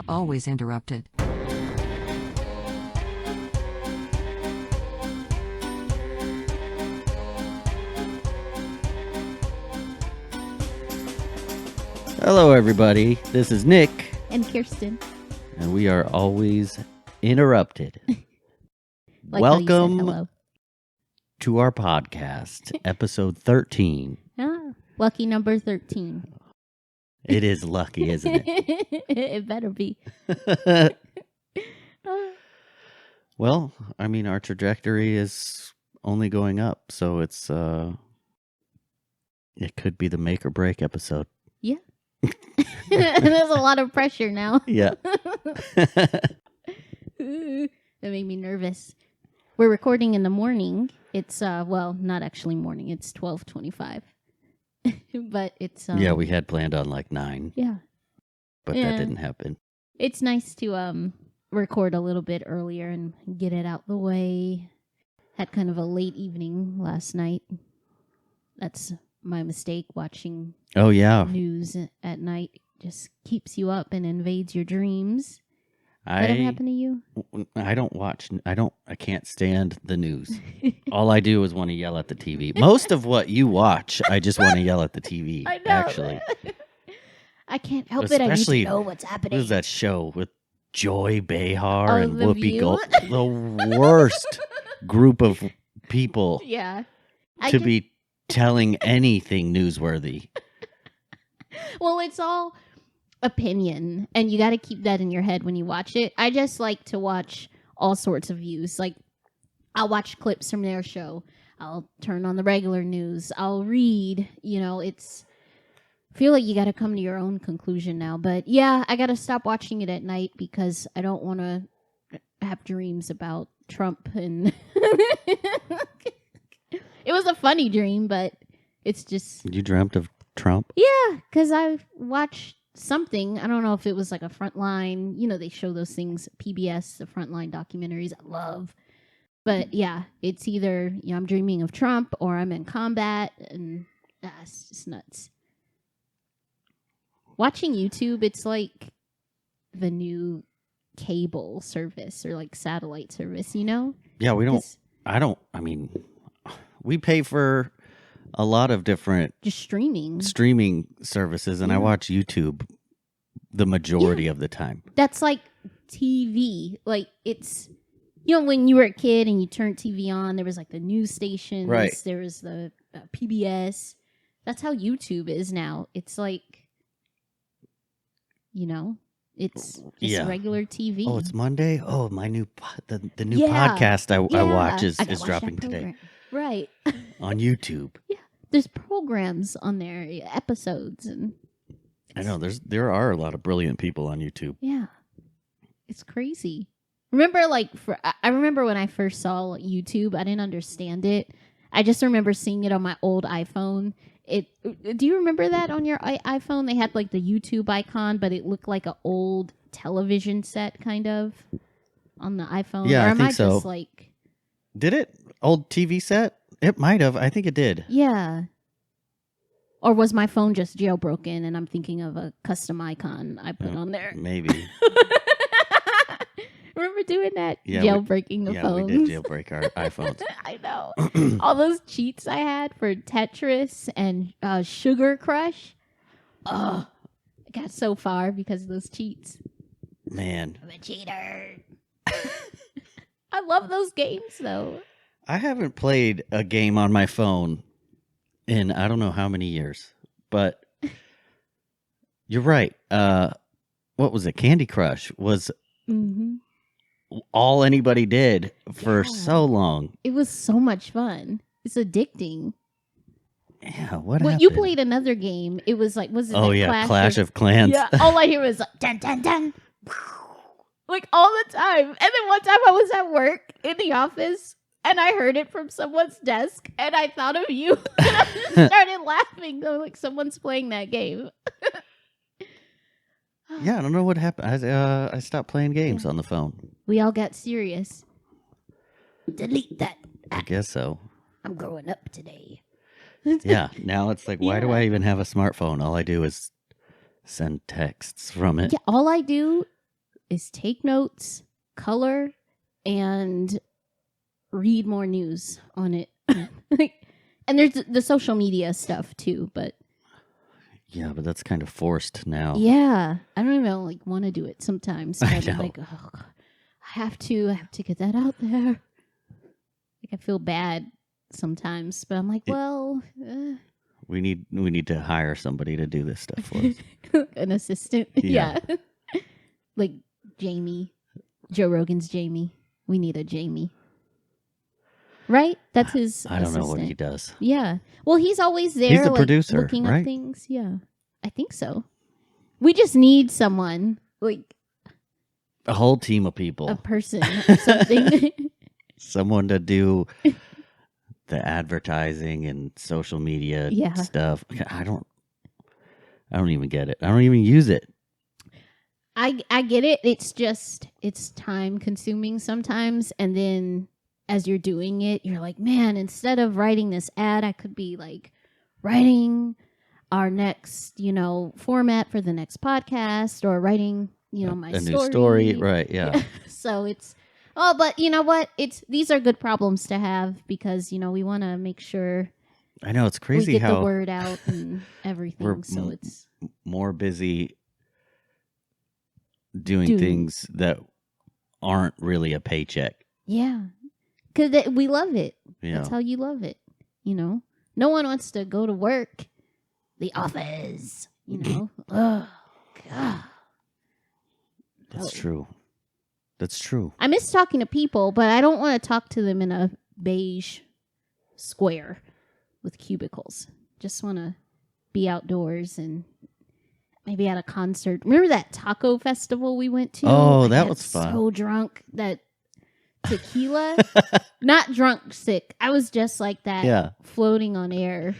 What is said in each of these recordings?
Always interrupted. Hello, everybody. This is Nick. And Kirsten. And we are always interrupted. Like how you said Welcome hello. to our podcast, episode 13. Ah, lucky number 13. It is lucky, isn't it? It better be. Well, I mean, our trajectory is only going up, so it's it could be the make or break episode. Yeah. There's a lot of pressure now. Yeah. That made me nervous. We're recording in the morning. It's well, not actually morning. It's 12:25. But it's Yeah, we had planned on like 9. Yeah. But Yeah. that didn't happen. It's nice to record a little bit earlier and get it out the way. Had kind of a late evening last night. That's my mistake. Watching Oh, yeah. news at night just keeps you up and invades your dreams. That ever happened to you? I can't stand the news. All I do is want to yell at the TV. Most of what you watch, I just want to yell at the TV. I know. Actually. I can't help it. I need Especially- to know what's happening. What is that show with Joy Behar Oh, and The Whoopi View? Gold? The worst group of people Yeah. to be telling anything newsworthy. Well, it's all opinion, and you got to keep that in your head when you watch it. I just like to watch all sorts of views. Like, I'll watch clips from their show. I'll turn on the regular news. I'll read. You know, it's... I feel like you got to come to your own conclusion now. But yeah, I got to stop watching it at night because I don't want to have dreams about Trump. And it was a funny dream, but it's just... You dreamt of Trump? Yeah, because I watched something. I don't know if it was like a Frontline. You know, they show those things, PBS, the Frontline documentaries I love. But yeah, it's either I'm dreaming of Trump or I'm in combat, and it's just nuts. Watching YouTube, it's like the new cable service or like satellite service, you know? Yeah, we pay for a lot of different Just streaming. streaming services, and I Yeah. watch YouTube the majority of the time. That's like TV. Like, it's, when you were a kid and you turned TV on, there was like the news stations. Right. There was the PBS. That's how YouTube is now. It's like, it's just regular TV. Oh, it's Monday. Oh, my new the new Yeah. podcast I watch I is gotta watch dropping that today program. Right. on YouTube. There's programs on there, episodes, and I know there are a lot of brilliant people on YouTube. yeah, it's crazy. Remember, I remember when I first saw YouTube, I didn't understand it. I just remember seeing it on my old iPhone. Do you remember that on your iPhone? They had like the YouTube icon, but it looked like an old television set, kind of, on the iPhone. Yeah, or I am think I so. Just like, Did it? Old TV set? It might have. I think it did. yeah. Or was my phone just jailbroken and I'm thinking of a custom icon I put on there? Maybe. Remember doing that? Yeah, Jailbreaking the yeah, phones. we did jailbreak our iPhones. I know. All those cheats I had for Tetris and Sugar Crush. Oh, I got so far because of those cheats. Man, I'm a cheater. I love those games, though. I haven't played a game on my phone in I don't know how many years, but you're right. What was it? Candy Crush was all anybody did for so long. It was so much fun. It's addicting. Yeah, what Well, happened? you played another game. It was like, was it? Oh like yeah, Clash of Clans. Yeah, all I hear was like, dun, dun, dun. Like all the time. And then one time I was at work in the office and I heard it from someone's desk and I thought of you. And I just started laughing. Though, like someone's playing that game. Yeah, I don't know what happened. I stopped playing games on the phone. We all got serious. Delete that. I guess so. I'm growing up today. Yeah. Now it's like, why do Yeah. I even have a smartphone? All I do is send texts from it. Yeah, all I do is take notes, color, and read more news on it. And there's the social media stuff too, but Yeah, but that's kind of forced now. yeah, I don't even like want to do it sometimes. I But I'm know. like, oh, I have to get that out there. Like I feel bad sometimes, but I'm like, well, We need to hire somebody to do this stuff for us. an assistant. Yeah. Yeah. Like Jamie, Joe Rogan's Jamie. We need a Jamie. Right? That's his I don't know what assistant. he does. Yeah. Well, he's always there. He's the like, producer, looking right? up things. Yeah. I think so. We just need someone, like A whole team of people. a person or something. Someone to do the advertising and social media Yeah. stuff. I don't even get it. I don't even use it. I get it. It's time consuming sometimes, and then as you're doing it, you're like, man, instead of writing this ad, I could be like writing our next, format for the next podcast, or writing, my a story. new story, right? Yeah. So but you know what? These are good problems to have because, we want to make sure I know it's we crazy get how the word out and everything. we're So it's more busy doing Doing- things that aren't really a paycheck. yeah, because we love it. You That's know, how you love it. No one wants to go to work. The office. Oh God. that's Oh. true. That's true. I miss talking to people, but I don't want to talk to them in a beige square with cubicles. Just want to be outdoors and maybe at a concert. Remember that taco festival we went to? Oh, I that got was fun. So drunk that tequila, not drunk sick. I was just like that, Yeah. floating on air,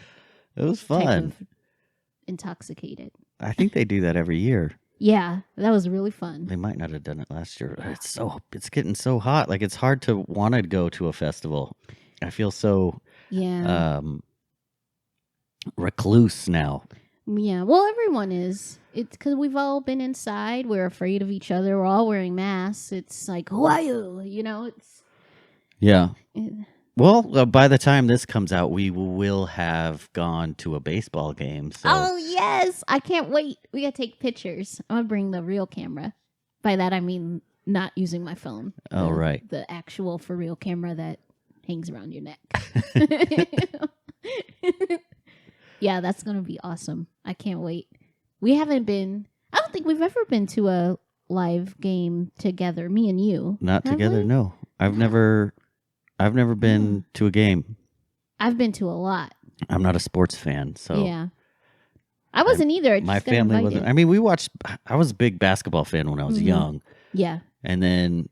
It was type fun. of intoxicated. I think they do that every year. Yeah, that was really fun. They might not have done it last year. It's getting so hot. Like it's hard to want to go to a festival. I feel so Yeah. recluse now. Yeah, well, everyone is. It's because we've all been inside. We're afraid of each other. We're all wearing masks. It's like, who are you? It's. Yeah. Well, by the time this comes out, we will have gone to a baseball game. So Oh, yes. I can't wait. We got to take pictures. I'm going to bring the real camera. By that, I mean not using my phone. Oh, right. The actual for real camera that hangs around your neck. Yeah, that's going to be awesome. I can't wait. I don't think we've ever been to a live game together, me and you. not Have together. we? No, I've never been to a game. I've been to a lot. I'm not a sports fan, so Yeah. I wasn't either. I just my got family invited. wasn't. I mean, we watched. I was a big basketball fan when I was Mhm. young, Yeah. and then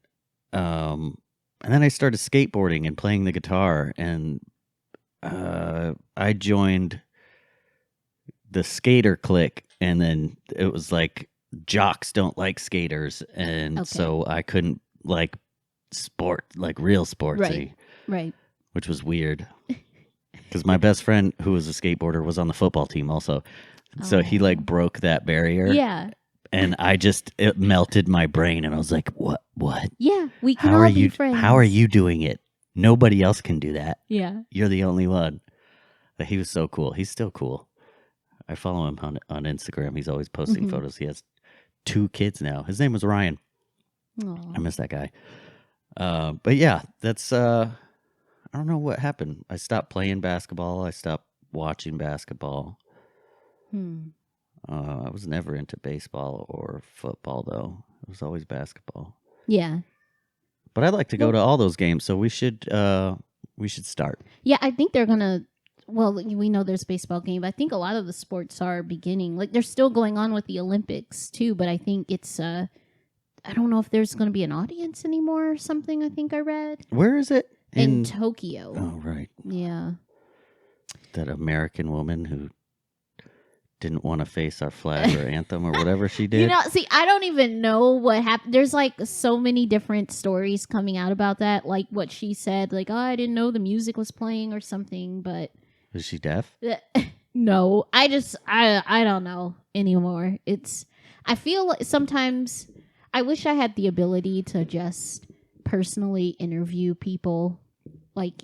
I started skateboarding and playing the guitar, and I joined the skater clique, and then it was like jocks don't like skaters, and Okay. so I couldn't like real sportsy, Right. which was weird. Because my best friend, who was a skateboarder, was on the football team also. So he Oh. broke that barrier. Yeah. And it melted my brain, and I was like, "What? Yeah. We can How all are be you? friends. How are you doing it? Nobody else can do that. Yeah. You're the only one." But he was so cool. He's still cool. I follow him on Instagram. He's always posting Mhm. photos. He has 2 kids now. His name was Ryan. Aw. I miss that guy. But yeah, that's I don't know what happened. I stopped playing basketball. I stopped watching basketball. I was never into baseball or football though. It was always basketball. Yeah. But I'd like to go to all those games, so we should start. Yeah, I think they're gonna. Well, we know there's a baseball game, but I think a lot of the sports are beginning. Like they're still going on with the Olympics too, but I think it's. I don't know if there's going to be an audience anymore or something. I think I read Where is it? in Tokyo. Oh, right. Yeah. That American woman who didn't want to face our flag or anthem or whatever she did. See, I don't even know what happened. There's like so many different stories coming out about that. Like what she said, like, oh, I didn't know the music was playing or something, but Is she deaf? No, I don't know anymore. I feel like sometimes I wish I had the ability to just personally interview people, like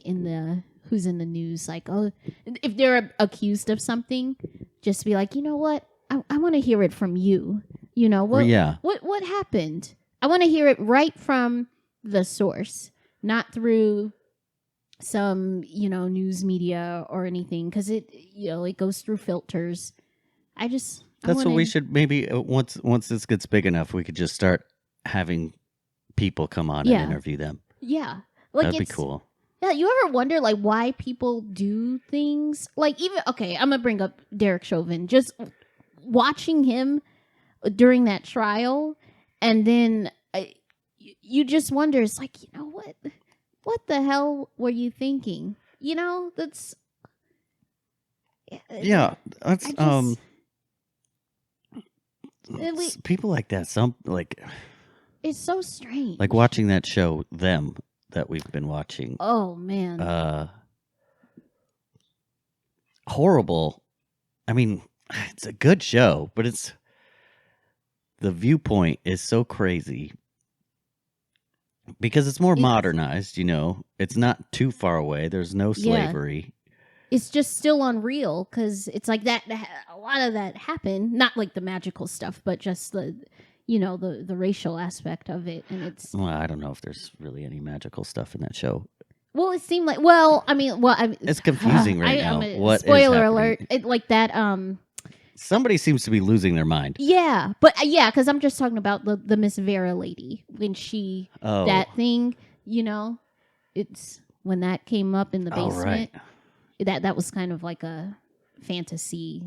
who's in the news, like, oh, if they're accused of something, just be like, you know what, I want to hear it from you. You know what? Yeah. What happened? I want to hear it right from the source, not through some news media or anything, because it goes through filters. That's what we should maybe once this gets big enough, we could just start having people come on and interview them. Yeah, like that'd be cool. Yeah, you ever wonder like why people do things? Like even I'm gonna bring up Derek Chauvin. Just watching him during that trial, and then you just wonder. It's like, what the hell were you thinking? That's that's people like that. Some like it's so strange. Like watching that show, Them, that we've been watching. Oh man, horrible. I mean, it's a good show, but the viewpoint is so crazy because it's more modernized. It's not too far away. There's no slavery. It's just still unreal because it's like that. A lot of that happened, not like the magical stuff, but just the racial aspect of it. And it's well, I don't know if there's really any magical stuff in that show. Well, it seemed like it's confusing right now. What spoiler alert? Like that. Somebody seems to be losing their mind. Yeah, but because I'm just talking about the Miss Vera lady when that thing. It's when that came up in the basement. Oh, right. That was kind of like a fantasy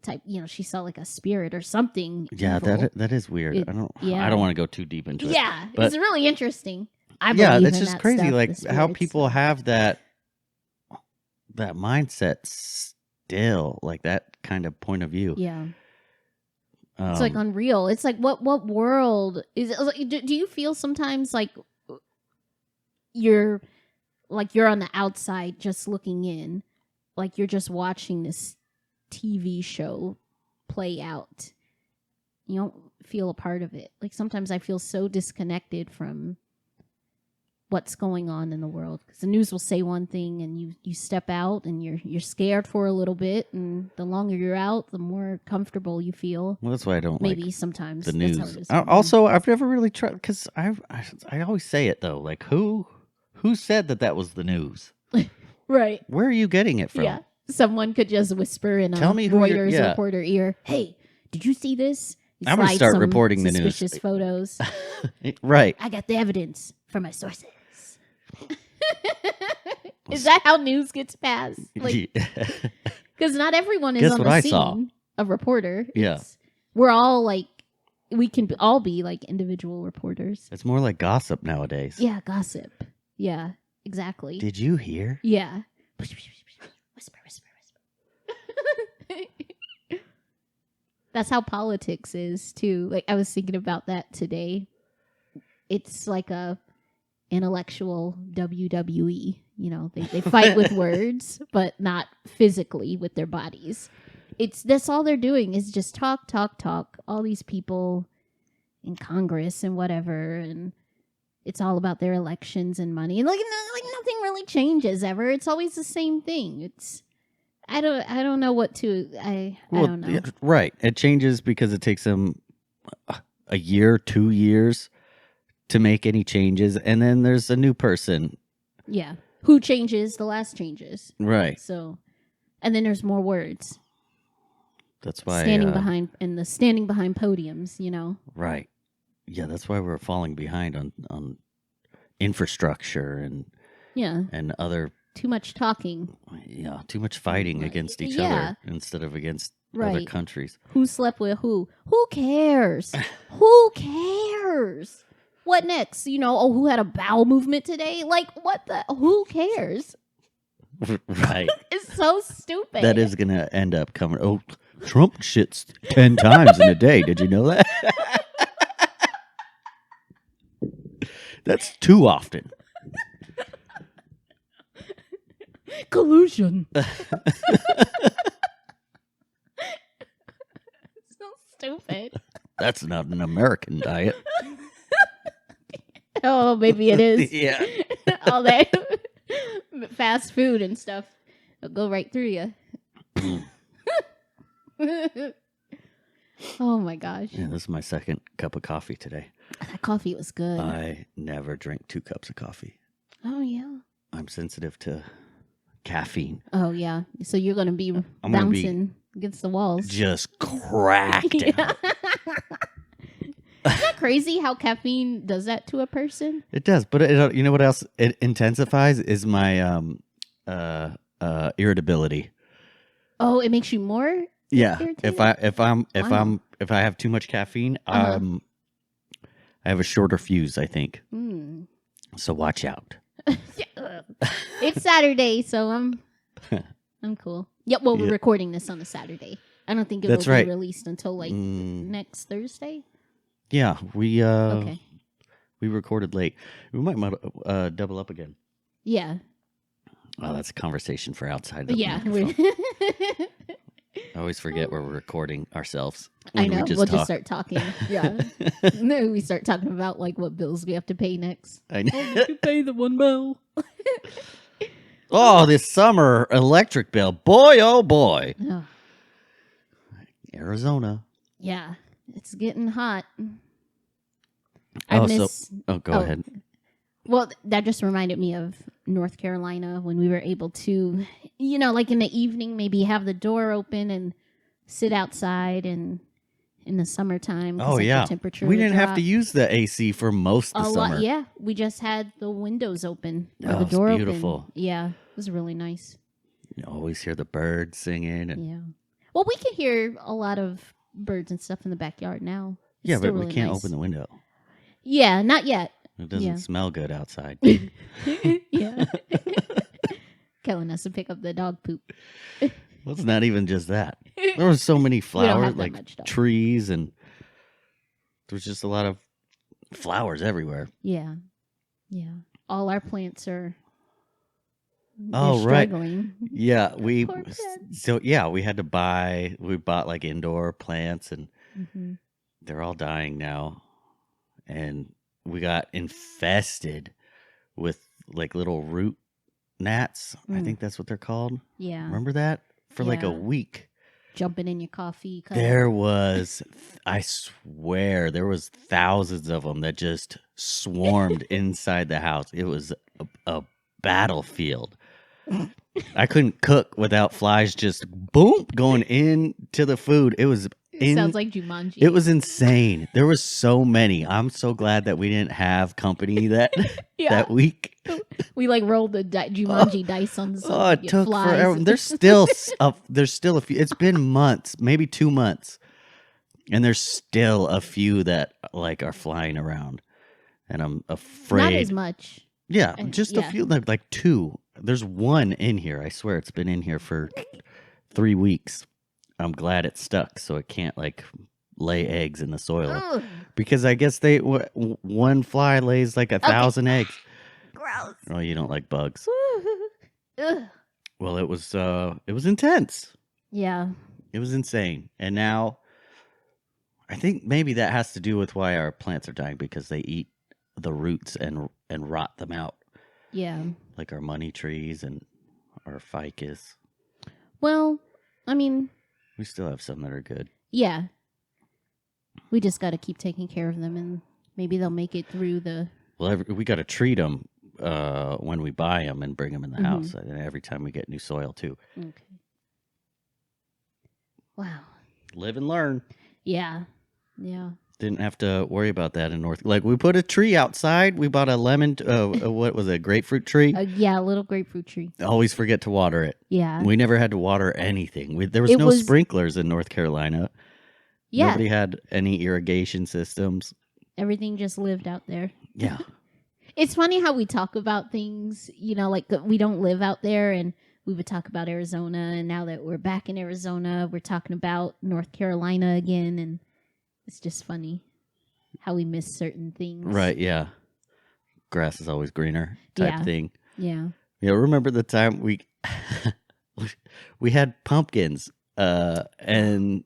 type. She saw like a spirit or something. Yeah, evil. that is weird. I don't want to go too deep into it. Yeah, but it's really interesting. It's just crazy, like how people have that mindset still, like that kind of point of view. Yeah, it's like unreal. It's like what world is it? Like, do you feel sometimes like you're on the outside just looking in, like you're just watching this TV show play out? You don't feel a part of it. Like sometimes I feel so disconnected from what's going on in the world because the news will say one thing and you step out and you're scared for a little bit, and the longer you're out, the more comfortable you feel. Well, that's why I don't maybe sometimes the news. That's how it is also, I've never really tried because I always say it though, like who said that was the news? Right. Where are you getting it from? Yeah. Someone could just whisper in Tell a me who Reuters reporter ear, "Hey, did you see this?" I'm going to start reporting the news. Suspicious photos. Right. I got the evidence from my sources. Is that how news gets passed? Like, because not everyone is on the scene. A reporter. Yeah. We're all like, we can all be like individual reporters. It's more like gossip nowadays. Yeah, gossip. Yeah, exactly. Did you hear? Yeah. Whisper. That's how politics is too. Like I was thinking about that today. It's like a intellectual WWE. They fight with words, but not physically with their bodies. That's all they're doing is just talk. All these people in Congress and whatever, and it's all about their elections and money. And like nothing really changes ever. It's always the same thing. I don't know what to. I don't know. Yeah, right. It changes because it takes them a year, 2 years to make any changes, and then there's a new person. Yeah. Who changes? The last changes. Right. So, and then there's more words. That's why standing behind podiums. Right. Yeah, that's why we're falling behind on infrastructure and other. Too much talking. Yeah, too much fighting against each other instead of against other countries. Who slept with who? Who cares? Who cares? What next? Who had a bowel movement today? Like, what the? Who cares? Right. It's so stupid. That is going to end up coming. Oh, Trump shits 10 times in a day. Did you know that? That's too often. Collusion. So stupid. That's not an American diet. Oh, maybe it is. Yeah. All that fast food and stuff. It'll go right through you. Oh my gosh. Yeah, this is my second cup of coffee today. That coffee was good. I never drink 2 cups of coffee. Oh yeah. I'm sensitive to caffeine. Oh yeah. So you're gonna be I'm gonna be bouncing against the walls. Just cracked out. Isn't that crazy how caffeine does that to a person? It does, but you know what else it intensifies is my irritability. Oh, it makes you more Yeah, irritated? if I have too much caffeine, I have a shorter fuse, I think. So watch out. It's Saturday, so I'm cool. Yep. Well, we're Yeah. recording this on a Saturday. I don't think it will That's right. be released until like next Thursday. Yeah, we Okay. we recorded late. We might double up again. Yeah. Oh, that's a conversation for outside. Yeah. microphone. I always forget where we're recording ourselves. I know. We'll talk. just start talking. Yeah. And then we start talking about like what bills we have to pay next. I know. You pay the one bill. Oh, this summer electric bill. Boy, oh boy. Oh, Arizona. yeah. It's getting hot. Go Oh. ahead. Well, that just reminded me of North Carolina when we were able to, like in the evening, maybe have the door open and sit outside and in the summertime. 'cause, Oh, like, yeah. the temperature We would didn't have drop to use the AC for most of the summer. Yeah, we just had the windows open or Oh, the it's door beautiful. open. Yeah, it was really nice. You always hear the birds singing. And, Yeah. Well, we can hear a lot of birds and stuff in the backyard now. It's yeah, still but we really can't nice. open the window. Yeah, not yet. It doesn't Yeah. smell good outside. Yeah. Kellen has to pick up the dog poop. Well, it's not even just that. There were so many don't flowers, have that like much dog. trees, and there was just a lot of flowers everywhere. Yeah. Yeah. All our plants are Oh, they're right. struggling. Yeah, Poor plants. we bought like indoor plants, and Mm-hmm. they're all dying now. And we got infested with like little root gnats. I think that's what they're called. Yeah. Remember that? For like a Yeah. week. Jumping in your coffee cup. There was, I swear, there was thousands of them that just swarmed inside the house. It was a battlefield. I couldn't cook without flies just boom going into the food. It was Sounds like Jumanji. it was insane. There was so many. I'm so glad that we didn't have company that Yeah. that week. We like rolled the Jumanji dice on some Oh, it took flies. forever. There's still a few. It's been months, maybe 2 months, and there's still a few that like are flying around, and I'm afraid. Not as much. Yeah, And- just a yeah. few, like 2. There's one in here. I swear it's been in here for 3 weeks. I'm glad it stuck, so it can't like lay eggs in the soil. Ugh, Because I guess one fly lays like 1,000 eggs. gross. Oh, you don't like bugs? Ugh. Well, it was intense. Yeah. It was insane. And now I think maybe that has to do with why our plants are dying, because they eat the roots and rot them out, Yeah. like our money trees and our ficus. Well, I mean, We still have some that are good. yeah. We just got to keep taking care of them, and maybe they'll make it through the. Well, we got to treat them when we buy them and bring them in the Mhm. house, and every time we get new soil too. Okay. Wow. Live and learn. Yeah. Yeah. Didn't have to worry about that in North. Like, we put a tree outside. We bought a lemon. What was it? Grapefruit tree. Yeah, a little grapefruit tree. Always forget to water it. Yeah. We never had to water anything. There was It no was- sprinklers in North Carolina. Yeah. Nobody had any irrigation systems. Everything just lived out there. Yeah. It's funny how we talk about things, like we don't live out there, and we would talk about Arizona, and now that we're back in Arizona, we're talking about North Carolina again, and it's just funny how we miss certain things. Right. Yeah. Grass is always greener type Yeah. thing. Yeah. Yeah. Remember the time we had pumpkins, and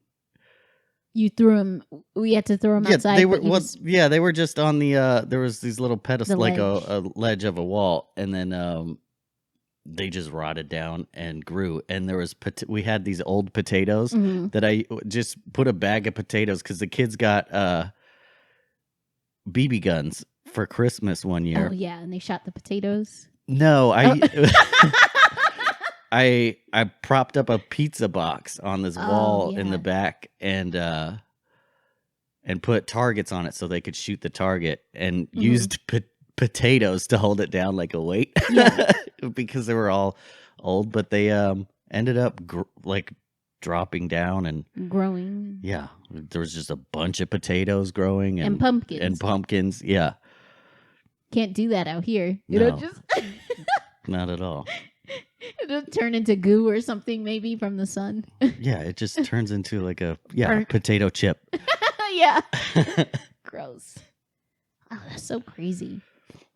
You threw them. We had to throw them outside. they were but you just- they were just on the there was these little pedestals, The like ledge. a ledge of a wall, and then they just rotted down and grew. And there was we had these old potatoes Mhm. that I just put a bag of potatoes because the kids got BB guns for Christmas one year. Oh yeah, and they shot the potatoes. No, Oh. I propped up a pizza box on this wall in yeah. the back and put targets on it so they could shoot the target, and used potatoes to hold it down like a weight. Yeah. Because they were all old, but they ended up like dropping down, and Growing. yeah, there was just a bunch of potatoes growing And pumpkins. and pumpkins. Yeah, Can't do that out here. You know, No. just not at all. it'll turn into goo or something maybe from the sun. Yeah, it just turns into like a Burnt. potato chip. Yeah. Gross. Oh, that's so crazy.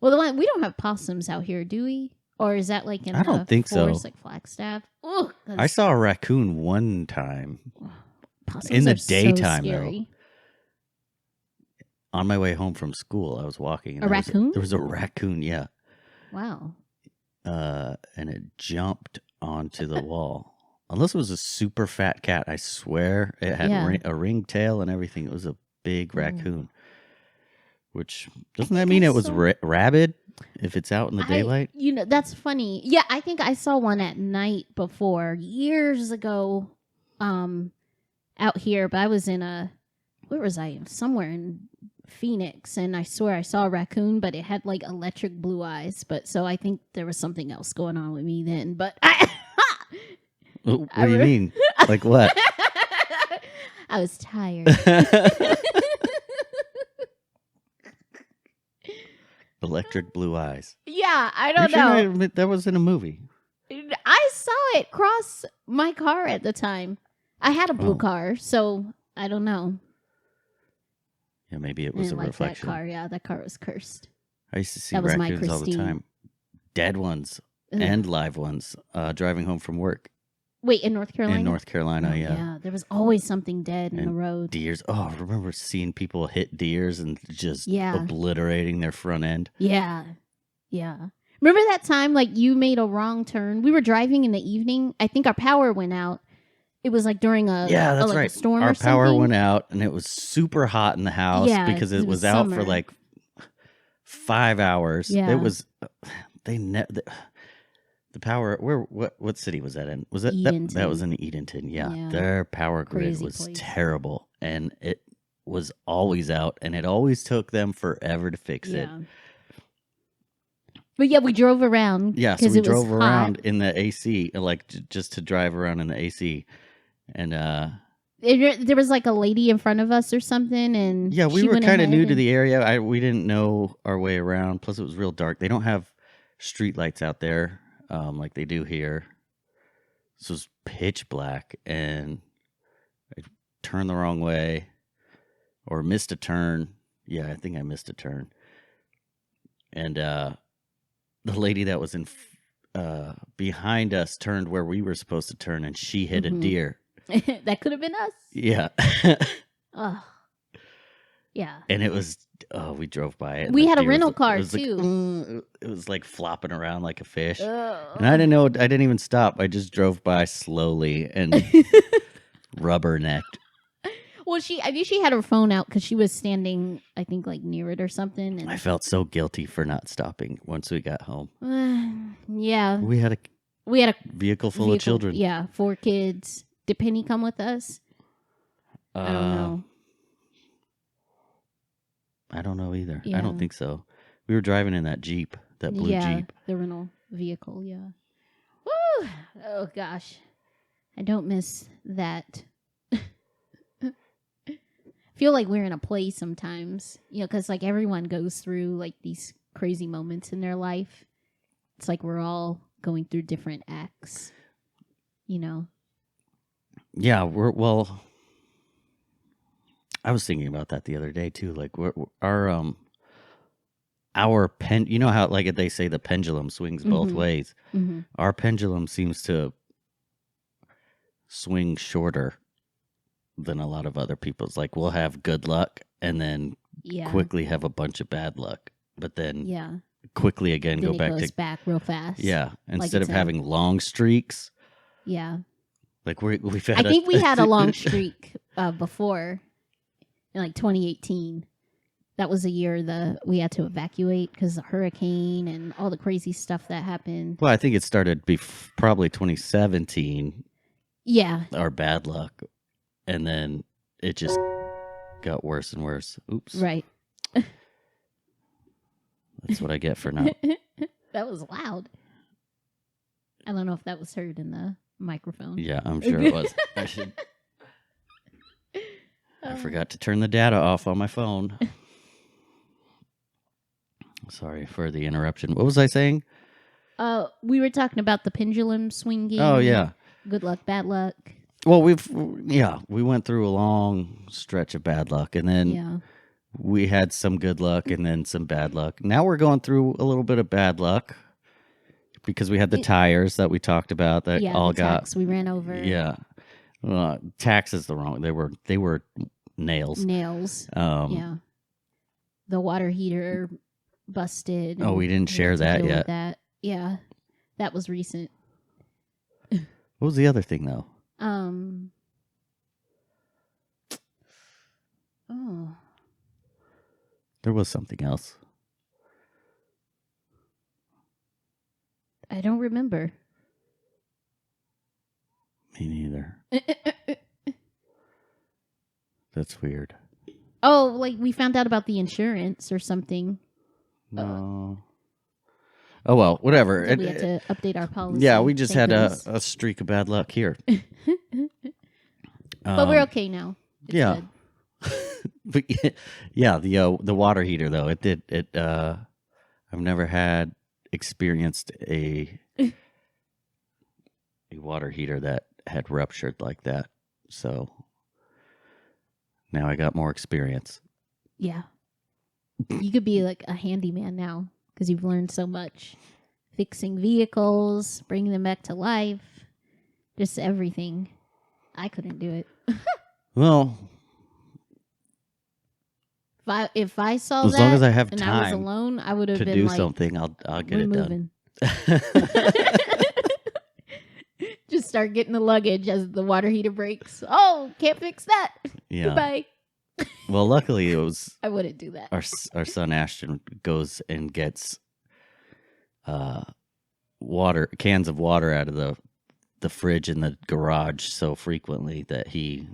Well, we don't have possums out here, do we? Or is that like in I don't the think so. forest, like Flagstaff? Ooh, I saw a raccoon one time possums in the are so daytime, though. scary. on my way home from school. I was walking. And A raccoon? There was a raccoon, yeah. Wow. And it jumped onto the wall. Unless it was a super fat cat, I swear it had Yeah. a ring tail and everything. It was a big Ooh. raccoon. Which doesn't think that mean I it was saw- rabid if it's out in the daylight? You know, that's funny. Yeah, I think I saw one at night before years ago, out here. But I was where was I? Somewhere in Phoenix, and I swear I saw a raccoon, but it had like electric blue eyes. But so I think there was something else going on with me then. But What do you mean? Like what? I was tired. Electric blue eyes. Yeah, I You don't sure know. that was in a movie? I saw it cross my car at the time. I had a blue Oh. car, so I don't know. Yeah, maybe it I was a didn't like reflection. that car. Yeah, that car was cursed. I used to see That was my raccoons all the Christine. time. Dead ones Ugh. and live ones driving home from work Wait, in North Carolina? in North Carolina. Oh, yeah. there was always something dead in the And road. Deers. Oh, I remember seeing people hit deers and just Yeah. obliterating their front end. Yeah. Remember that time, like, you made a wrong turn? We were driving in the evening. I think our power went out. It was like during a That's like right. a storm Our or something. power went out, and it was super hot in the house Yeah, because it 'cause it was was out for summer. like 5 hours. Yeah. It was. The power. What city was that in? Was that that was in Edenton? Yeah. Yeah. Their power grid Crazy was place. terrible, and it was always out, and it always took them forever to fix it. Yeah. But yeah, we drove around. Yeah, so 'cause we it was drove around hot. in the AC, like just to drive around in the AC, and There was like a lady in front of us or something, and yeah, we she were went kind of ahead new to and- the area. We didn't know our way around. Plus, it was real dark. They don't have street lights out there like they do here. So it was pitch black, and I turned the wrong way or missed a turn. Yeah, I think I missed a turn, and the lady that was in behind us turned where we were supposed to turn, and she hit a Mhm. deer. That could have been us. Yeah. Oh, yeah. And it was, we drove by it. and We the had a deer was- rental it car, was like, too. it was like flopping around like a fish. And Ugh. I didn't know, I didn't even stop. I just drove by slowly and rubbernecked. Well, I knew she had her phone out because she was standing, I think, like near it or something. And I felt so guilty for not stopping once we got home. yeah, We had a we had a vehicle full of children. Yeah, 4 kids. Did Penny come with us? I don't know. I don't know either. I Yeah. don't think so. We were driving in that Jeep, that blue Jeep. The rental vehicle. Yeah. Woo! Oh gosh, I don't miss that. Feel like we're in a play sometimes, because like everyone goes through like these crazy moments in their life. It's like we're all going through different acts, Yeah, I was thinking about that the other day too. Like our you know how like they say the pendulum swings both Mhm. ways. Mm-hmm. Our pendulum seems to swing shorter than a lot of other people's. Like we'll have good luck and then Yeah. quickly have a bunch of bad luck, but then Yeah. quickly again Then go it back goes to back real fast. yeah. Instead it's of a- having long streaks, Yeah. like we've had. I think we had a long streak before in like 2018. That was the year we had to evacuate because of the hurricane and all the crazy stuff that happened. Well, I think it started probably 2017. Yeah. Our bad luck, and then it just got worse and worse. Oops. Right. That's what I get for not. That was loud. I don't know if that was heard in the microphone. Yeah, I'm sure it was. I forgot to turn the data off on my phone. Sorry for the interruption. What was I saying? We were talking about the pendulum swinging. Oh, yeah. Good luck, bad luck. Well, we went through a long stretch of bad luck, and then Yeah. we had some good luck and then some bad luck. Now we're going through a little bit of bad luck because we had the tires that we talked about that all the got tacks we ran over. Yeah. Tax is the wrong. They were nails. Nails. Yeah. The water heater busted. Oh, we didn't had share to that deal with yet. That. Yeah. That was recent. What was the other thing though? Oh. There was something else. I don't remember. Me neither. That's weird. Oh, like we found out about the insurance or something. No. Oh well, whatever. So we had to update our policy. Yeah, we just Thank had goodness. a streak of bad luck here. But we're okay now. It's yeah. good. But yeah, the water heater though, I've never experienced a water heater that had ruptured like that. So now I got more experience. Yeah. You could be like a handyman now because you've learned so much. Fixing vehicles, bringing them back to life, just everything. I couldn't do it. Well, If I saw as that long as I have and I was time alone, I would have to been do like, something, I'll get we're it done. moving. Just start getting the luggage as the water heater breaks. Oh, can't fix that. Yeah. Goodbye. Well, luckily it was I wouldn't do that. our son Ashton goes and gets cans of water out of the fridge in the garage so frequently that he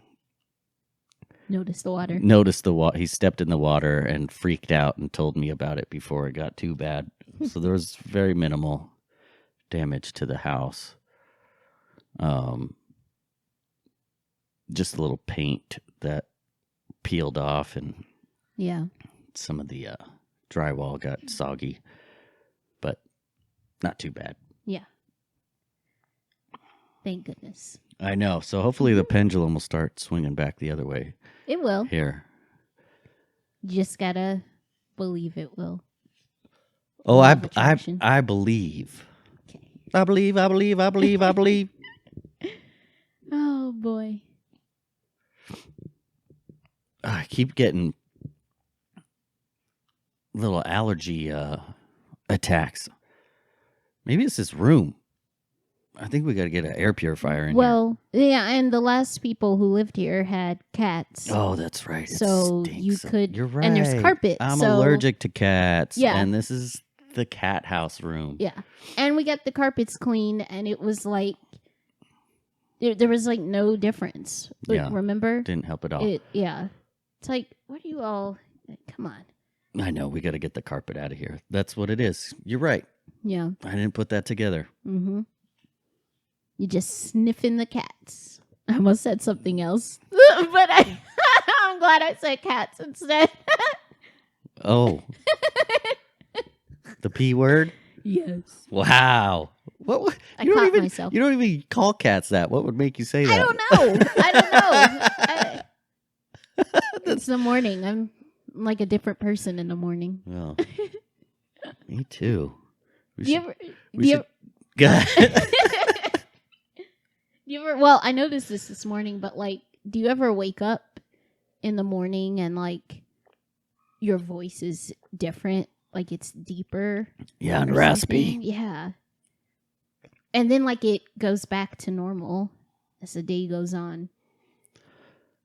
Notice the water. noticed he stepped in the water and freaked out and told me about it before it got too bad. So there was very minimal damage to the house. Just a little paint that peeled off and Yeah. some of the drywall got soggy, but not too bad. Yeah. Thank goodness. I know. So hopefully the pendulum will start swinging back the other way It will. here. You just gotta believe it will. Oh, Law I of attraction. I believe. Okay. I believe. Oh boy. I keep getting little allergy attacks. Maybe it's this room. I think we got to get an air purifier in Well, yeah, and the last people who lived here had cats. here. Oh, that's right. It So stinks. you could- You're right. and there's carpet, I'm so- allergic to cats. Yeah. And this is the cat house room. Yeah. And we got the carpets cleaned, and it was like, there was like no difference. Yeah. Remember? Didn't help at all. Yeah. It's like, what do you all, come on. I know. We got to get the carpet out of here. That's what it is. You're right. Yeah. I didn't put that together. Mm-hmm. You just sniffing the cats. I almost said something else, but I'm glad I said cats instead. Oh. The P word? Yes. Wow. What? I You don't caught even, myself. You don't even call cats that. What would make you say that? I don't know. It's the morning. I'm like a different person in the morning. Oh. Me too. We Do you should- ever? we Do you should- Go ahead. ever? Do you ever? Well, I noticed this morning, but like, do you ever wake up in the morning and like your voice is different, like it's deeper? Yeah, and or raspy. something? Yeah. And then like it goes back to normal as the day goes on.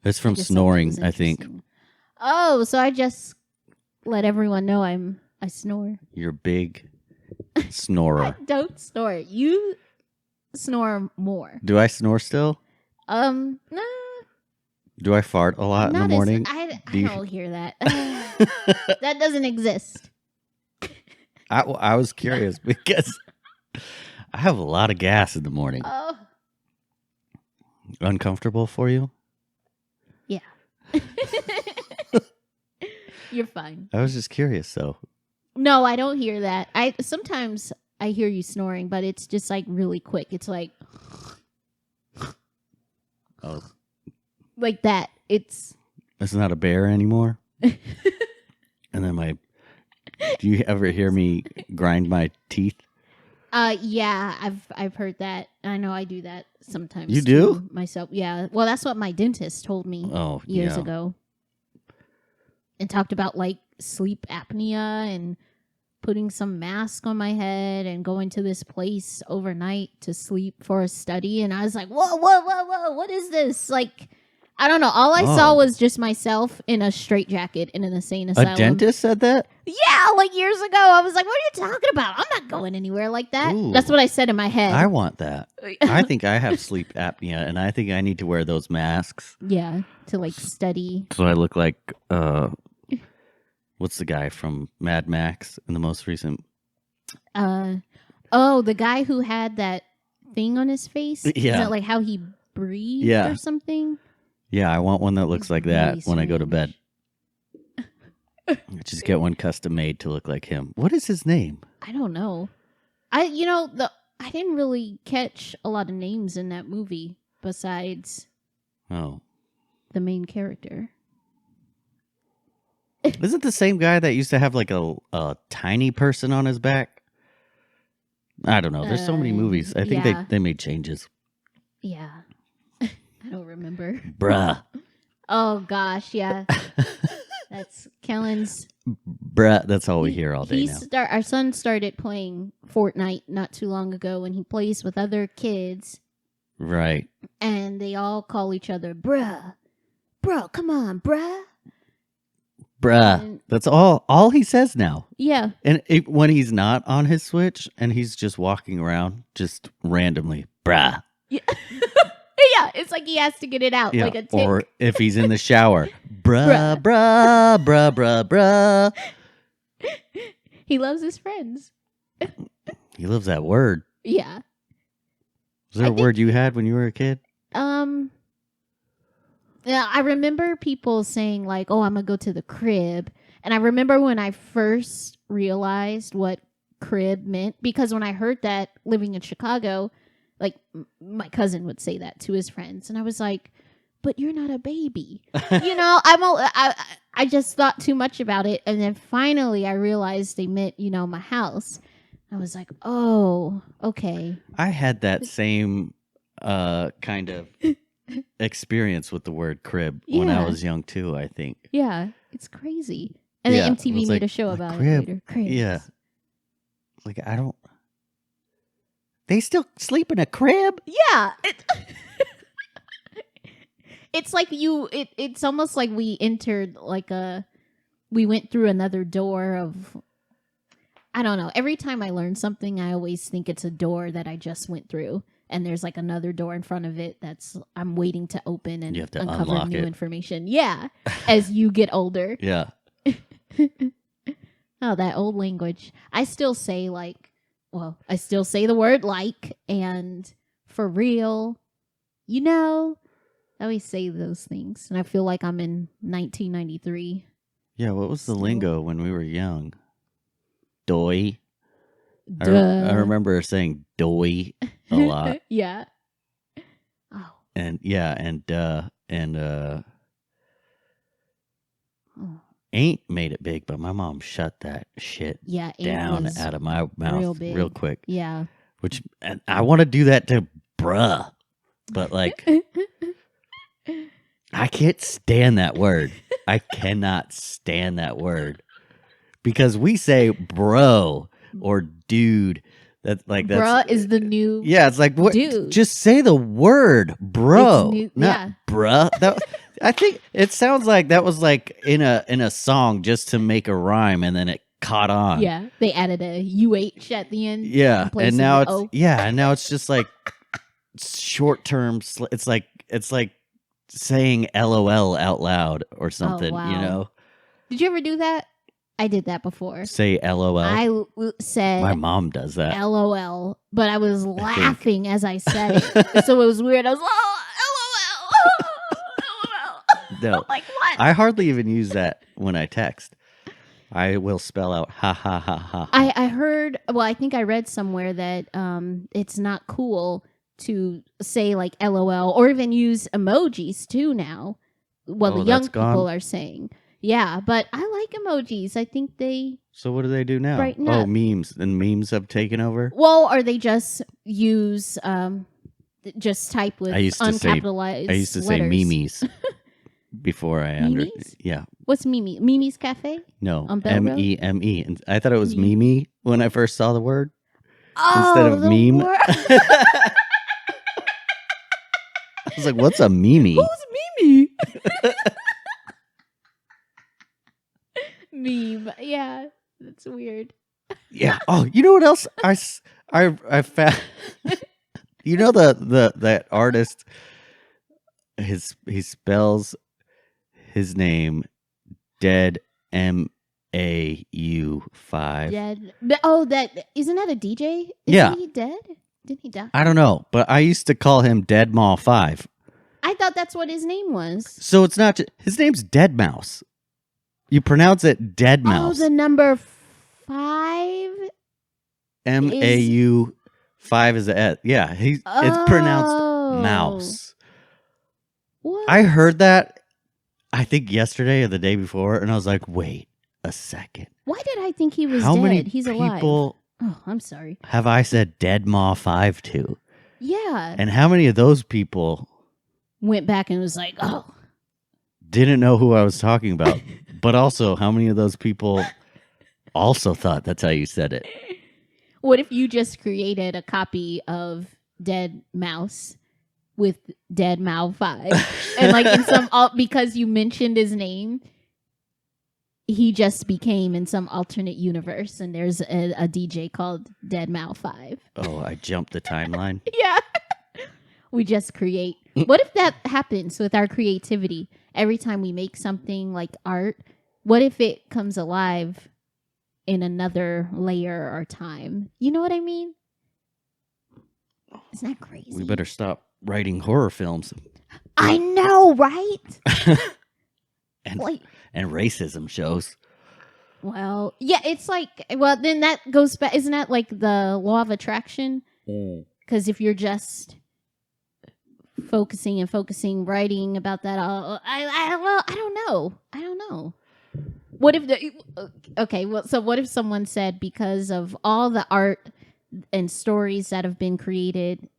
It's I from just thought that snoring, was I think. interesting. Oh, so I just let everyone know I snore. You're a big snorer. I don't snore. You snore more. Do I snore still? No, Do I fart a lot in the not morning? I Do you- don't hear that. That doesn't exist. I was curious because I have a lot of gas in the morning. Oh, Uncomfortable for you? yeah. You're fine. I was just curious, though. No, I don't hear that. Sometimes I hear you snoring, but it's just like really quick. It's like Oh, that. It's not a bear anymore. And then do you ever hear me grind my teeth? yeah, I've heard that. I know I do that sometimes. You do? too, myself? Yeah. Well, that's what my dentist told me Oh, years yeah. ago. And talked about like sleep apnea and putting some mask on my head and going to this place overnight to sleep for a study. And I was like, whoa, what is this? Like, I don't know. All I saw Oh. was just myself in a straitjacket in an insane asylum. A dentist said that? Yeah, like years ago. I was like, what are you talking about? I'm not going anywhere like that. Ooh. That's what I said in my head. I want that. I think I have sleep apnea, and I think I need to wear those masks Yeah, to like study. so I look like what's the guy from Mad Max in the most recent? Oh, the guy who had that thing on his face? Is Yeah. that like how he breathed Yeah. or something? Yeah, I want one that looks It's like that really when I go to strange. bed. Just get one custom made to look like him. What is his name? I don't know. I didn't really catch a lot of names in that movie besides Oh, the main character. is it the same guy that used to have like a tiny person on his back? I don't know. There's so many movies. I think yeah. they made changes. Yeah. I don't remember. Bruh. Oh gosh, yeah. That's Kellen's. Bruh. That's all we hear all day now. Our son started playing Fortnite not too long ago, and he plays with other kids, Right. and they all call each other bruh. Bro, come on, bruh. Bruh. And- That's all he says now. Yeah. And when he's not on his Switch and he's just walking around just randomly, bruh. Yeah. Yeah, it's like he has to get it out Yeah. like a tick. Or if he's in the shower, bruh, bruh, bruh, bruh, bruh. He loves his friends. He loves that word. Yeah. Was there I a think word you had when you were a kid? Yeah, I remember people saying like, "Oh, I'm gonna go to the crib," and I remember when I first realized what crib meant, because when I heard that living in Chicago, like my cousin would say that to his friends, and I was like, "But you're not a baby," I just thought too much about it, and then finally I realized they meant my house. I was like, "Oh, okay." I had that same kind of experience with the word crib when I Yeah. was young too, I think. Yeah, it's crazy. And Yeah, then it MTV was made like, a show like, about crib. it later. Cribs. Yeah. Like they still sleep in a crib? Yeah. It's like it's almost like we entered we went through another door of, I don't know. Every time I learn something, I always think it's a door that I just went through. And there's like another door in front of it I'm waiting to open and You have to uncover unlock new it. information. Yeah. As you get older. Yeah. Oh, that old language. I still say I still say the word like and for real. I always say those things. And I feel like I'm in 1993. Yeah, what was the Still. lingo when we were young? Doy. I Duh. remember saying doy a lot. Yeah. Oh. And yeah, and Oh. ain't made it big, but my mom shut that shit Yeah, ain't down was out of my real mouth big. real quick. Yeah. Which, and I want to do that to bruh, but like, I can't stand that word. I cannot stand that word because we say bro or dude. That's Bruh is the new yeah. It's like what? dude. Just say the word bro, It's new- not yeah. bruh. That, I think it sounds like that was like in a song just to make a rhyme, and then it caught on. Yeah, they added a UH at the end. Yeah, in place and of now the it's O. and now it's just like short term. It's like saying LOL out loud or something. wow. You know, Did you ever do that? I did that before. say LOL. Said My mom does that. LOL, but I was laughing as I said it, so it was weird. I was LOL. No, Like what? I hardly even use that when I text. I will spell out ha ha ha ha. I heard. Well, I think I read somewhere that it's not cool to say like LOL or even use emojis too now. Well, Oh, the young that's gone? people are saying, yeah, but I like emojis. I think they So what do they do now? Brighten Oh, up. memes. And memes have taken over. or they just use just type with I used to say uncapitalized say letters. memes before I Memes? Yeah. What's Mimi? Mimi's Cafe? No. On Bell Road? MEME. And I thought it was Meme. Mimi when I first saw the word. Oh, Instead of the meme. word- I was like, what's a Mimi? Who's Mimi? Meme. Yeah, that's weird. Yeah. Oh, you know what else I found? You know that artist. He spells his name Dead MAU5. Dead. That isn't that a DJ? Isn't Yeah. he dead? Didn't he die? I don't know, but I used to call him Dead Mall 5. I thought that's what his name was. So it's not his name's Dead Mouse. You pronounce it Dead Mouse. Oh, the number 5. MAU 5 is a S. Yeah, it's pronounced mouse. What? I heard that I think yesterday or the day before, and I was like, wait a second. Why did I think he was How dead? many He's alive. people Oh, I'm sorry. have I said Dead Maw 5 to? Yeah. And how many of those people Went back and was like, oh. didn't know who I was talking about? But also, how many of those people also thought that's how you said it? What if you just created a copy of Dead Mouse with Dead Mao 5? And like in some, because you mentioned his name, he just became in some alternate universe and there's a DJ called Dead Mao 5. Oh, I jumped the timeline. Yeah. We just create. What if that happens with our creativity? Every time we make something like art, what if it comes alive in another layer or time? You know what I mean? Isn't that crazy? We better stop writing horror films I know, right? and Like, and racism shows. well, yeah, it's like, well, then that goes back. Isn't that like the law of attraction? Because if you're just focusing, writing about that, I don't know. What if what if someone said because of all the art and stories that have been created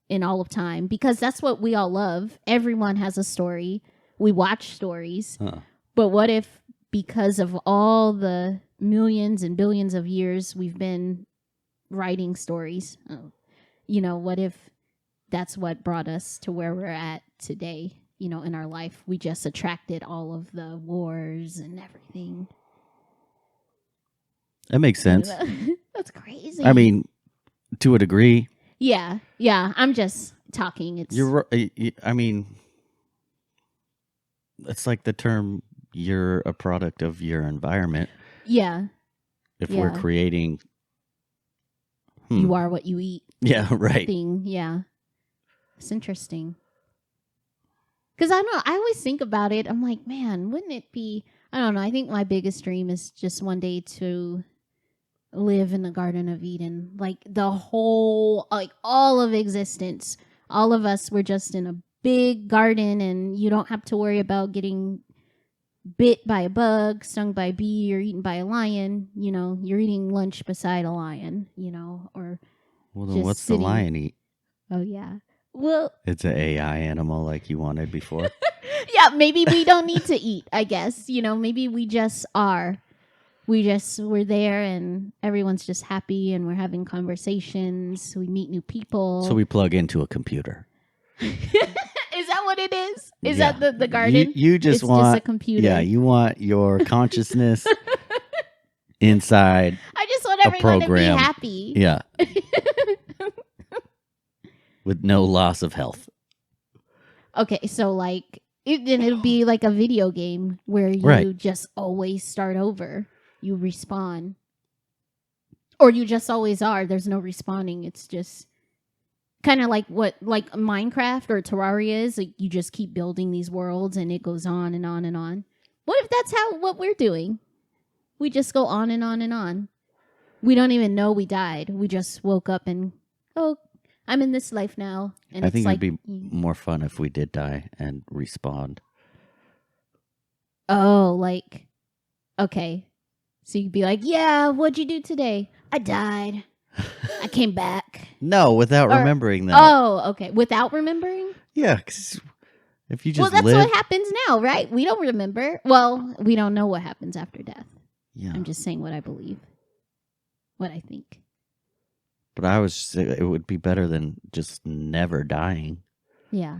in all of time, because that's what we all love. Everyone has a story. We watch stories. Huh. But what if because of all the millions and billions of years we've been writing stories, what if that's what brought us to where we're at today, in our life? We just attracted all of the wars and everything. That makes sense. That's crazy. I mean, to a degree. Yeah. I'm just talking. You're. I mean, it's like the term "you're a product of your environment." Yeah. If we're creating, You are what you eat. Yeah. Right. Thing. Yeah. It's interesting. Because I don't know. I always think about it. I'm like, man, wouldn't it be? I don't know. I think my biggest dream is just one day to live in the Garden of Eden, like the whole, like all of existence. All of us were just in a big garden, and you don't have to worry about getting bit by a bug, stung by a bee, or eaten by a lion, you know, you're eating lunch beside a lion, you know, or Well, then just what's sitting- the lion eat? Oh, yeah. Well, It's an AI animal like you wanted before. yeah, maybe we don't need to eat, I guess. You know, maybe we just are. We're there and everyone's just happy and we're having conversations. We meet new people. So we plug into a computer. Is that what it is? Is Yeah. that the garden? You just it's want just a computer. Yeah, you want your consciousness inside. I just want everyone to program. be happy. Yeah. With no loss of health. Okay, so like it'll be like a video game where you Right. just always start over. You respawn. Or you just always are. There's no respawning. It's just kind of like what like Minecraft or Terraria is. Like you just keep building these worlds and it goes on and on and on. What if that's what we're doing? We just go on and on and on. We don't even know we died. We just woke up and I'm in this life now. And I it's think like it'd be more fun if we did die and respawned. oh, like okay. So you'd be like, yeah, what'd you do today? I died. I came back. No, without Or- remembering that. Oh, okay. Without remembering? Yeah, 'cause if you Well, just that's live. what happens now, right? We don't remember. Well, we don't know what happens after death. Yeah. I'm just saying what I believe. What I think. But I was it would be better than just never dying. Yeah.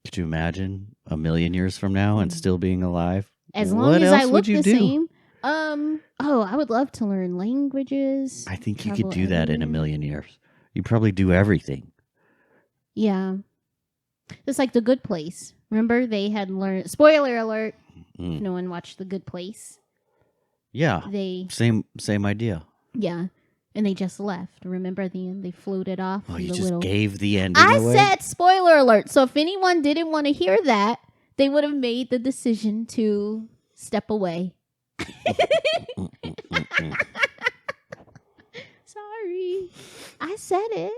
Could you imagine 1,000,000 years from now and still being alive? As What long as else I would look you the do? same. I would love to learn languages. I think you travel could do that in everywhere. 1,000,000 years. You probably do everything. Yeah. It's like The Good Place. Remember they had learned spoiler alert, if Mm. no one watched The Good Place. Yeah. They Same idea. yeah. And they just left. Remember at the end they floated off. Oh, in you the just little... gave the ending I away? said spoiler alert. So if anyone didn't want to hear that, they would have made the decision to step away. Sorry. I said it.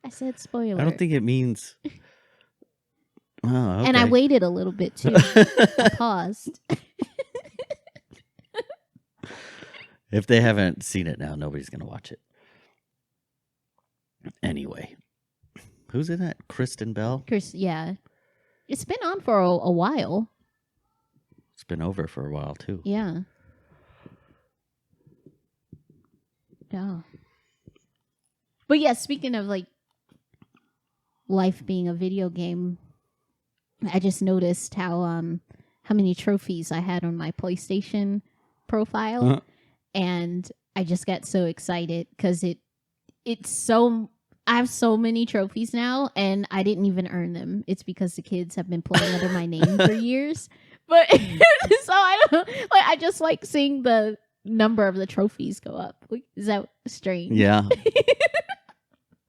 I said spoiler. I don't think it means. Oh, okay. And I waited a little bit too. I paused. If they haven't seen it now, nobody's going to watch it. Anyway. Who's in that? Kristen Bell? Yeah. It's been on for a while. It's been over for a while, too. Yeah. Yeah. But yeah, speaking of like life being a video game, I just noticed how many trophies I had on my PlayStation profile. Uh-huh. And I just got so excited because it's so I have so many trophies now and I didn't even earn them. It's because the kids have been playing under my name for years. But so I don't like I just like seeing the number of the trophies go up. Like, is that strange? Yeah.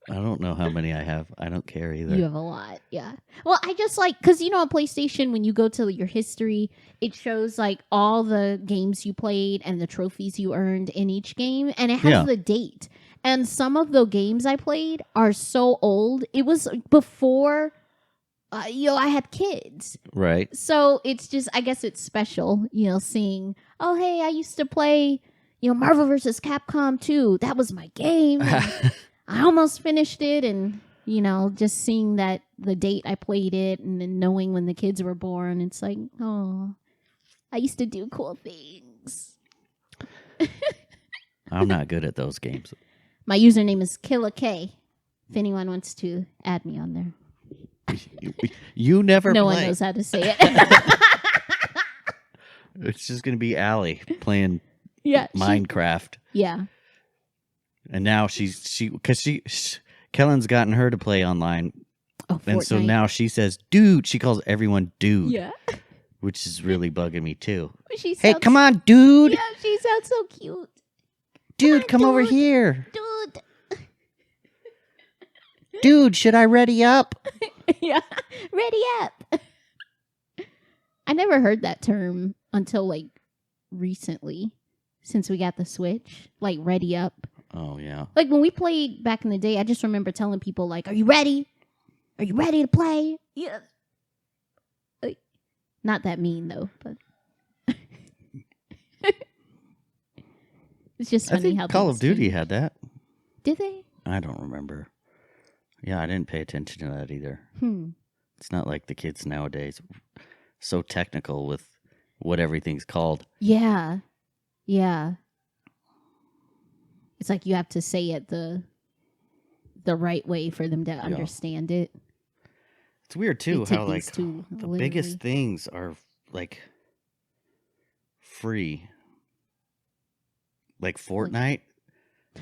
I don't know how many I have. I don't care either. You have a lot, yeah. Well, I just like because you know on PlayStation when you go to your history, it shows like all the games you played and the trophies you earned in each game, and it has Yeah. the date. And some of the games I played are so old. It was before, I had kids, Right. so it's just I guess it's special, seeing. Oh, hey, I used to play, Marvel vs. Capcom 2. That was my game. and I almost finished it, and just seeing that the date I played it, and then knowing when the kids were born, it's like, oh, I used to do cool things. I'm not good at those games. My username is Killa K. If anyone wants to add me on there, You never no play. one knows how to say it. It's just going to be Allie playing Yeah, Minecraft. yeah, And now because Kellen's gotten her to play online. oh, And so Fortnite. now she says, dude. She calls everyone dude. yeah. Which is really bugging me too. She Hey, sounds- come on, dude. Yeah, she sounds so cute, Dude, come over dude. here. dude. Dude, should I ready up? Yeah, ready up. I never heard that term until like recently, since we got the Switch. Like ready up. Oh, yeah. Like when we played back in the day, I just remember telling people like, "Are you ready? Are you ready to play?" Yeah. Like, not that mean though, but It's just I funny think how Call things of Duty change. had that. Did they? I don't remember. Yeah, I didn't pay attention to that either. It's not like the kids nowadays so technical with what everything's called. Yeah. Yeah. It's like you have to say it the right way for them to understand it. It's weird too They take how like things too the literally. biggest things are like free. Like Fortnite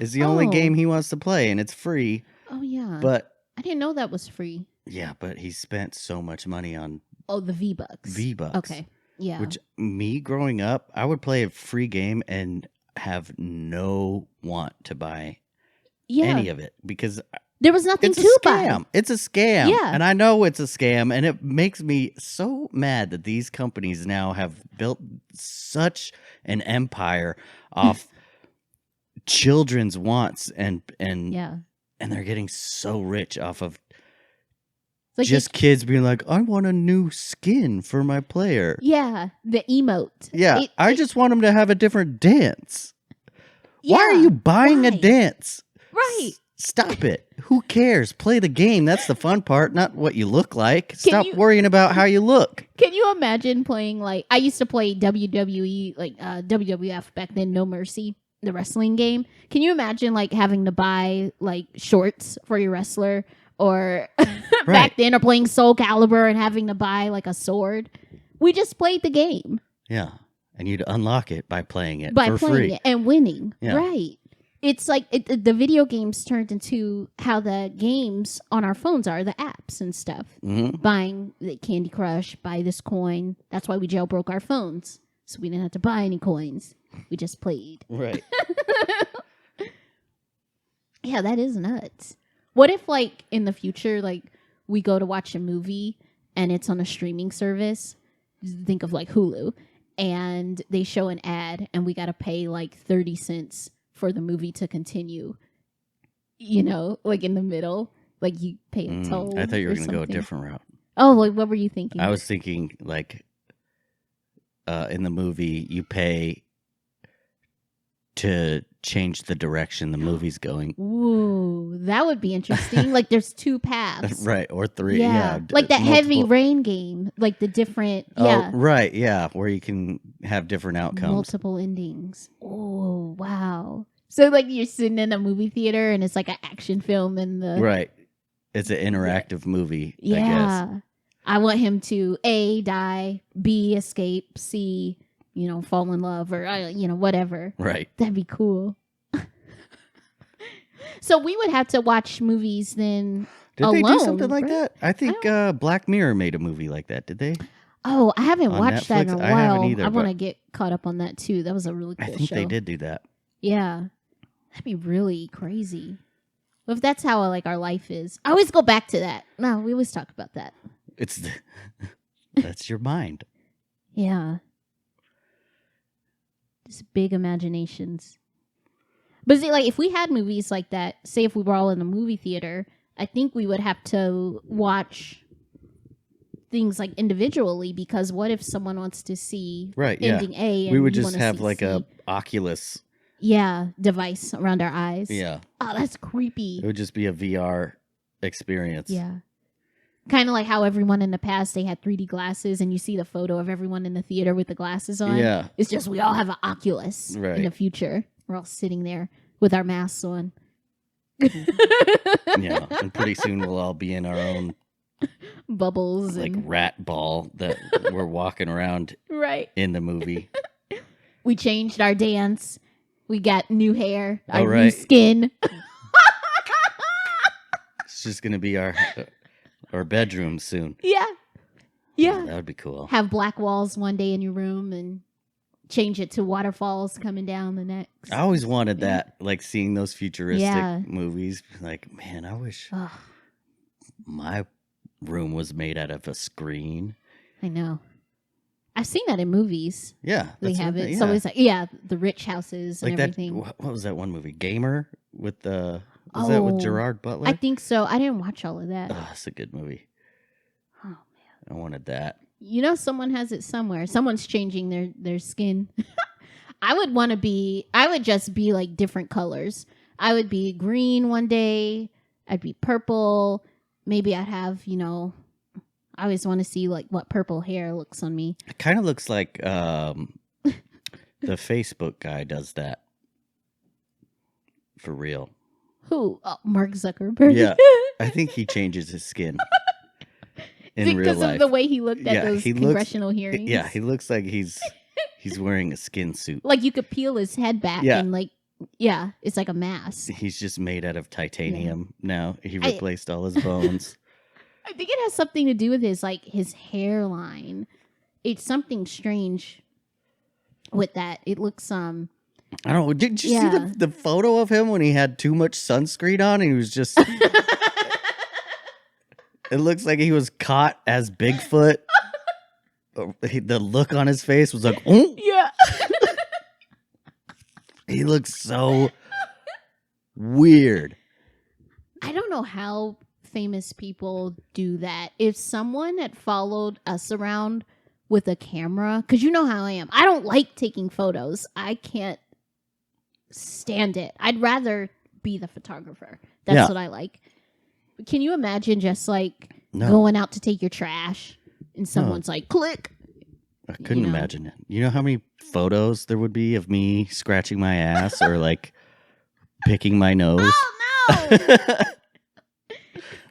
is the only game he wants to play, and it's free. Oh yeah. But I didn't know that was free. yeah, but he spent so much money on Oh, the V-Bucks. V-Bucks. Okay. Yeah. Which me growing up, I would play a free game and have no want to buy any of it because there was nothing it's to a scam. buy. It's a scam. Yeah. And I know it's a scam, and it makes me so mad that these companies now have built such an empire off children's wants and they're getting so rich off of like just kids being like, I want a new skin for my player. Yeah, the emote. Yeah, I just want them to have a different dance. Yeah, why are you buying a dance? Right. Stop it. Who cares? Play the game. That's the fun part, not what you look like. Stop worrying about how you look. Can you imagine playing like I used to play WWE, like WWF back then, No Mercy, the wrestling game. Can you imagine like having to buy like shorts for your wrestler or back then or playing Soul Calibur and having to buy like a sword? We just played the game. Yeah. And you'd unlock it by playing it by for playing free. It and winning. Yeah. Right. It's like the video games turned into how the games on our phones are, the apps and stuff. Mm-hmm. Buying the Candy Crush, buy this coin. That's why we jailbroke our phones. So we didn't have to buy any coins. We just played. Right. Yeah, that is nuts. What if, like, in the future, like, we go to watch a movie and it's on a streaming service? Think of, like, Hulu. And they show an ad and we got to pay, like, 30 cents for the movie to continue. You know, like, in the middle. Like, you pay a toll. I thought you were going to go a something. different route. Oh, like, what were you thinking? I was thinking, like, in the movie, you pay to change the direction the movie's going. Ooh, that would be interesting. Like, there's two paths. Right, or three. Yeah. Like that heavy rain game. Like the different, Oh, right, yeah, where you can have different outcomes. multiple endings. Oh, wow. So, like, you're sitting in a movie theater and it's like an action film and the... Right. It's an interactive movie, I guess. Yeah. I want him to A, die, B, escape, C, you know, fall in love or, you know, whatever. Right. That'd be cool. So we would have to watch movies then Did alone, they do something like right? that? I think Black Mirror made a movie like that, did they? Oh, I haven't On watched that in a Netflix? while. I haven't either, I want to but- get caught up on that too. That was a really cool I think show. they did do that. Yeah. That'd be really crazy. Well, if that's how like our life is. I always go back to that. No, we always talk about that. That's your mind. Yeah. Just big imaginations. But see, like, if we had movies like that, say if we were all in the movie theater, I think we would have to watch things like individually because what if someone wants to see ending A and we would you just wanna have see like C? a Oculus. Yeah, device around our eyes. Yeah. Oh, that's creepy. It would just be a VR experience. Yeah. Kind of like how everyone in the past, they had 3D glasses and you see the photo of everyone in the theater with the glasses on. Yeah. It's just we all have an Oculus Right. in the future. We're all sitting there with our masks on. Yeah. And pretty soon we'll all be in our own Bubbles like and rat ball that we're walking around right. in the movie. We changed our dance. We got new hair, Oh, our new right. skin. It's just gonna be our bedroom soon. Yeah. Yeah. That would be cool. Have black walls one day in your room and change it to waterfalls coming down the next. I always wanted that, like seeing those futuristic Yeah. movies. Like, man, I wish Ugh, my room was made out of a screen. I know. I've seen that in movies. Yeah, They that's have what- it. yeah. So it's like, yeah, the rich houses and like that. everything. What was that one movie? Gamer with the was that with Oh, Gerard Butler? I think so. I didn't watch all of that. Oh, it's a good movie. Oh man. I wanted that. You know, someone has it somewhere. Someone's changing their skin. I would just be like different colors. I would be green one day. I'd be purple. Maybe I'd have, I always want to see like what purple hair looks on me. It kind of looks like the Facebook guy does that. For real. Who? Oh, Mark Zuckerberg. Yeah. I think he changes his skin in real life. Because of the way he looked at those congressional hearings. Yeah, he looks like he's wearing a skin suit. Like you could peel his head back and like, yeah, it's like a mask. He's just made out of titanium now. He replaced all his bones. I think it has something to do with his hairline. It's something strange with that. It looks I don't know. Did you see the photo of him when he had too much sunscreen on and he was just it looks like he was caught as Bigfoot. The look on his face was like, oh. Yeah. He looks so weird. I don't know how famous people do that. If someone had followed us around with a camera, because you know how I am. I don't like taking photos. I can't stand it. I'd rather be the photographer. That's what I like. But can you imagine just like going out to take your trash and someone's like, click? I couldn't imagine it. You know how many photos there would be of me scratching my ass or like picking my nose? Oh, no!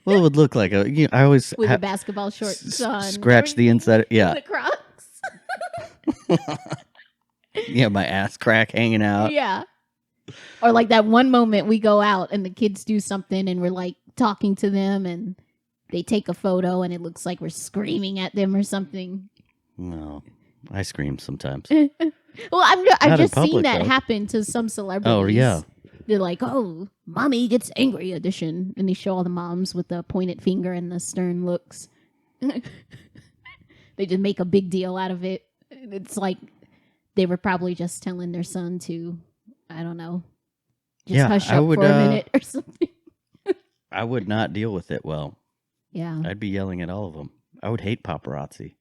Well, it would look like I always with a basketball shorts on. Scratch the inside. Yeah. The Crocs. Yeah, my ass crack hanging out. Yeah. Or like that one moment we go out and the kids do something and we're like talking to them and they take a photo and it looks like we're screaming at them or something. No, I scream sometimes. Well, I've just public, seen that though. happen to some celebrities. Oh, yeah. They're like, oh, mommy gets angry edition. And they show all the moms with the pointed finger and the stern looks. They just make a big deal out of it. It's like they were probably just telling their son to, I don't know, just hush up for a minute or something. I would not deal with it well. Yeah. I'd be yelling at all of them. I would hate paparazzi.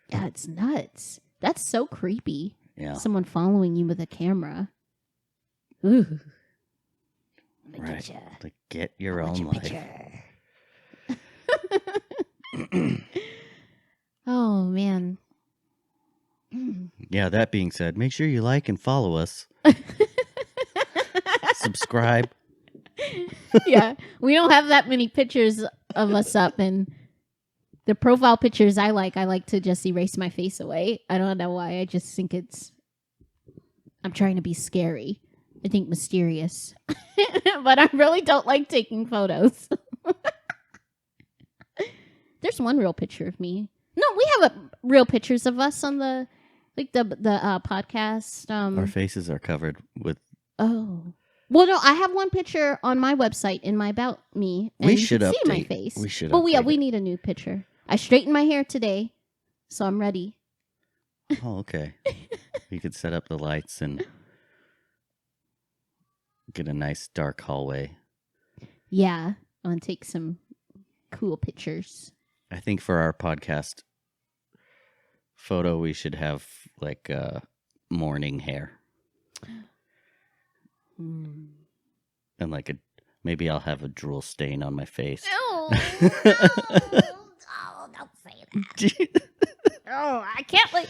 Yeah, it's nuts. That's so creepy. Yeah. Someone following you with a camera. Ooh. Right. Like, get your own life. Oh, man. Yeah, that being said, make sure you like and follow us. Subscribe. Yeah, we don't have that many pictures of us up, and the profile pictures I like to just erase my face away. I don't know why. I just think I'm trying to be scary. I think mysterious. But I really don't like taking photos. There's one real picture of me. No, we have real pictures of us on the podcast. Our faces are covered with... Oh. Well, no, I have one picture on my website in my About Me. And we you should can update. see my face. We should But update we it. need a new picture. I straightened my hair today, so I'm ready. Oh, okay. You could set up the lights and get a nice dark hallway. Yeah, I want to take some cool pictures. I think for our podcast photo, we should have like morning hair. And like maybe I'll have a drool stain on my face. No, oh, don't say that. Oh, I can't like.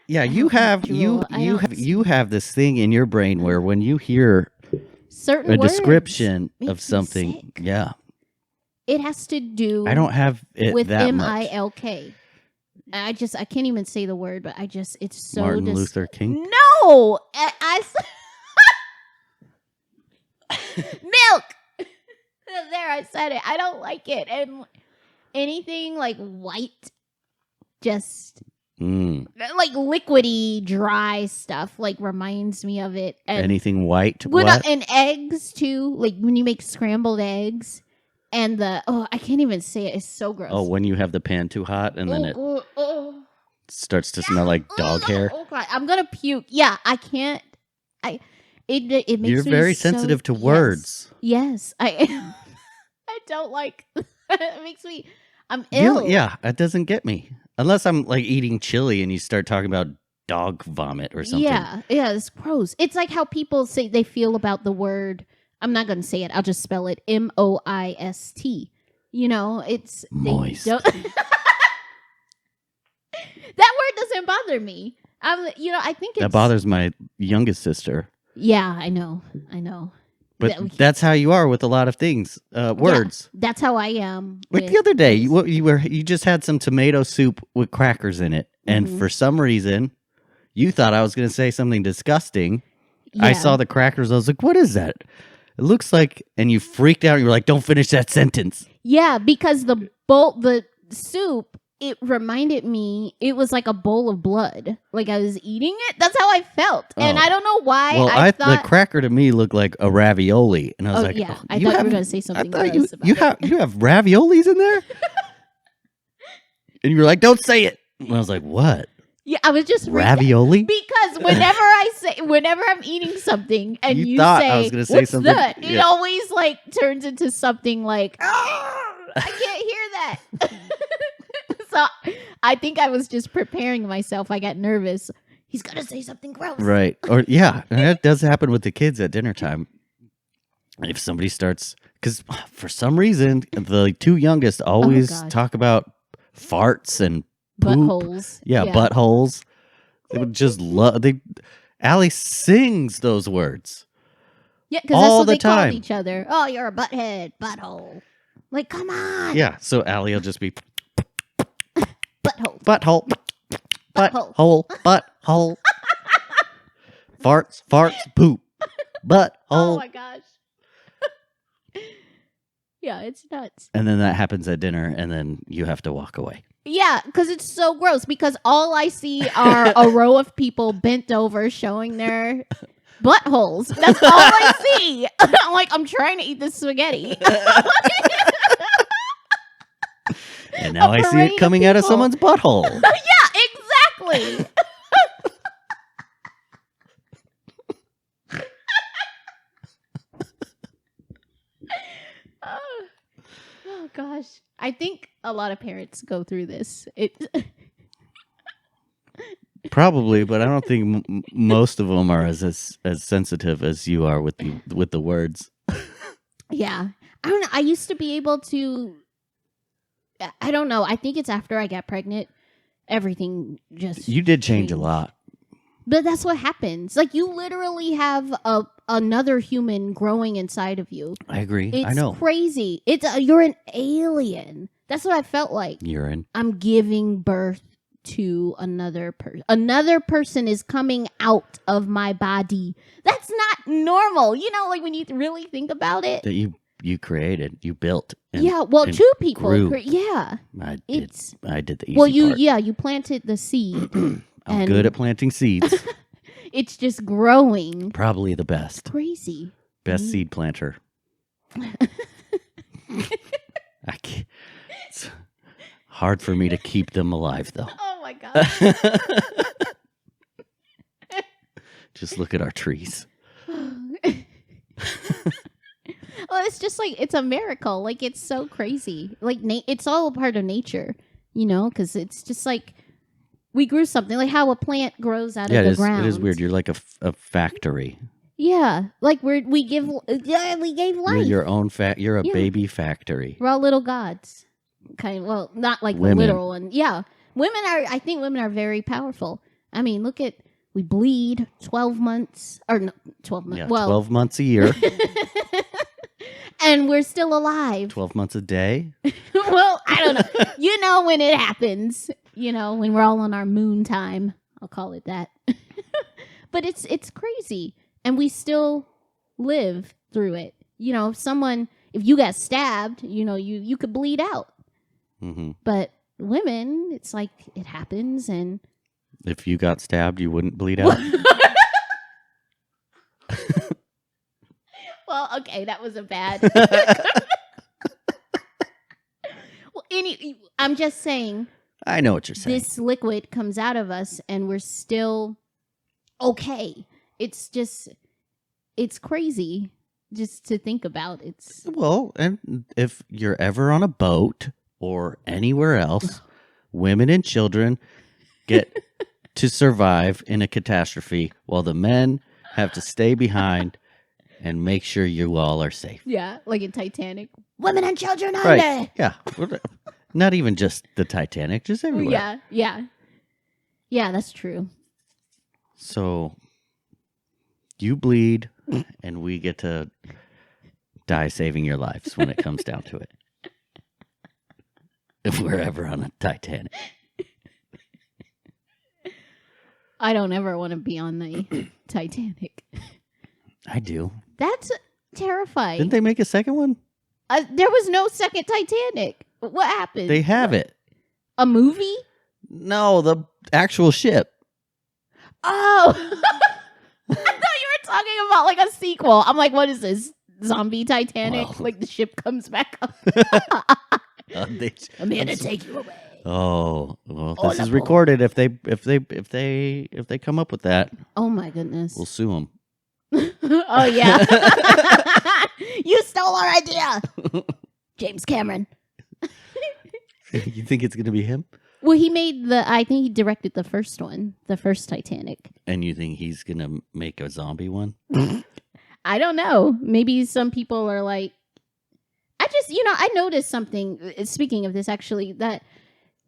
Yeah, you have this thing in your brain where when you hear certain a words description make of me something, sick. yeah, It has to do. I don't have it with that much. MILK. I can't even say the word, but it's so Martin Luther King. No, I milk. There, I said it. I don't like it, and anything like white, just like liquidy, dry stuff, like reminds me of it. And Anything white? and eggs too, like when you make scrambled eggs. And I can't even say it. It's so gross. Oh, when you have the pan too hot and then it starts to smell like dog hair. Oh God, I'm gonna puke. Yeah, I can't. It makes You're me very so- sensitive to yes. words. Yes, I don't like. It makes me. I'm ill. Yeah, that doesn't get me. Unless I'm like eating chili and you start talking about dog vomit or something. Yeah, it's gross. It's like how people say they feel about the word. I'm not going to say it. I'll just spell it MOIST. It's moist. That word doesn't bother me. I think That bothers my youngest sister. Yeah, I know. But that's how you are with a lot of things, words. Yeah, that's how I am. Like the other day, you just had some tomato soup with crackers in it, and for some reason, you thought I was going to say something disgusting. Yeah. I saw the crackers. I was like, "What is that?" It looks like, and you freaked out. You were like, "Don't finish that sentence." Yeah, because the soup, it reminded me, it was like a bowl of blood. Like I was eating it. That's how I felt. And I don't know why. Well, I thought the cracker to me looked like a ravioli. And I was like, yeah. I thought you were going to say something gross about you it. You have raviolis in there? And you were like, don't say it. And I was like, what? Yeah, I was just ravioli? because whenever I'm eating something and you thought say, I was gonna say what's something? that? It Yeah. always like turns into something like, I can't hear that. So I think I was just preparing myself. I got nervous. He's gonna say something gross, Right. Or yeah, and that does happen with the kids at dinner time. If somebody starts, because for some reason the two youngest always gosh. talk about farts and poop. buttholes. Yeah, buttholes. They would just love. Allie sings those words. Yeah, because that's all what the they time. called each other. Oh, you're a butthead, butthole. Like, come on. Yeah, so Allie will just be Butthole. butthole, butthole, butthole. farts, poop, butthole. Oh my gosh. Yeah, it's nuts. And then that happens at dinner, and then you have to walk away. Yeah, because it's so gross. Because all I see are a row of people bent over showing their buttholes. That's all I see. I'm like, I'm trying to eat this spaghetti. And now I see parade it of coming out of people. someone's butthole. Yeah, exactly. Oh gosh. I think a lot of parents go through this. Probably, but I don't think most of them are as sensitive as you are with the words. Yeah. I don't know. I used to be able to. I don't know. I think it's after I got pregnant, everything just. You did change a changed. lot. But that's what happens. Like, you literally have another human growing inside of you. I agree. It's I know. crazy. You're an alien. That's what I felt like. Urine. I'm giving birth to another person. Another person is coming out of my body. That's not normal. Like when you really think about it. That you created, you built. And, Yeah, well, and two people. grew. Yeah. I It's did the easy well, you part. you planted the seed. I'm and- good at planting seeds. It's just growing. Probably the best. Crazy. Best seed planter. I can't. It's hard for me to keep them alive, though. Oh my gosh. Just look at our trees. Well, it's just like, it's a miracle. Like, it's so crazy. Like, it's all a part of nature, because it's just like we grew something, like how a plant grows out of the ground. It is weird. You're like a factory. Yeah, like we gave life. You're your own You're a baby factory. We're all little gods. Well, not like Women. the literal one. Yeah, I think women are very powerful. I mean, look at, we bleed 12 months, or no, 12 months. Yeah, well, 12 months a year. and we're still alive. 12 months a day. Well, I don't know. You know when it happens. When we're all on our moon time. I'll call it that. But it's crazy. And we still live through it. If you got stabbed, you could bleed out. Mm-hmm. But women, it's like it happens. And If you got stabbed, you wouldn't bleed out. well, okay, that was a bad. Well, I'm just saying. I know what you're saying. This liquid comes out of us and we're still okay. It's crazy just to think about. Well, and if you're ever on a boat or anywhere else, women and children get to survive in a catastrophe while the men have to stay behind and make sure you all are safe. Yeah, like in Titanic. Women and children only. Right. Yeah. Not even just the Titanic, just everywhere. Yeah, yeah. Yeah, that's true. So you bleed and we get to die saving your lives when it comes down to it. If we're ever on a Titanic. I don't ever want to be on the Titanic. I do. That's terrifying. Didn't they make a second one? There was no second Titanic. What happened? They have it. A movie? No, the actual ship. Oh. I thought you were talking about like a sequel. I'm like, what is this? Zombie Titanic? Well. Like the ship comes back up. I'm here to take you away. Oh, well, this is recorded. If they come up with that, Oh my goodness. we'll sue them. Oh yeah. You stole our idea. James Cameron. You think it's gonna be him? Well, I think he directed the first one, the first Titanic. And you think he's gonna make a zombie one? I don't know. Maybe some people are like, I noticed something, speaking of this actually, that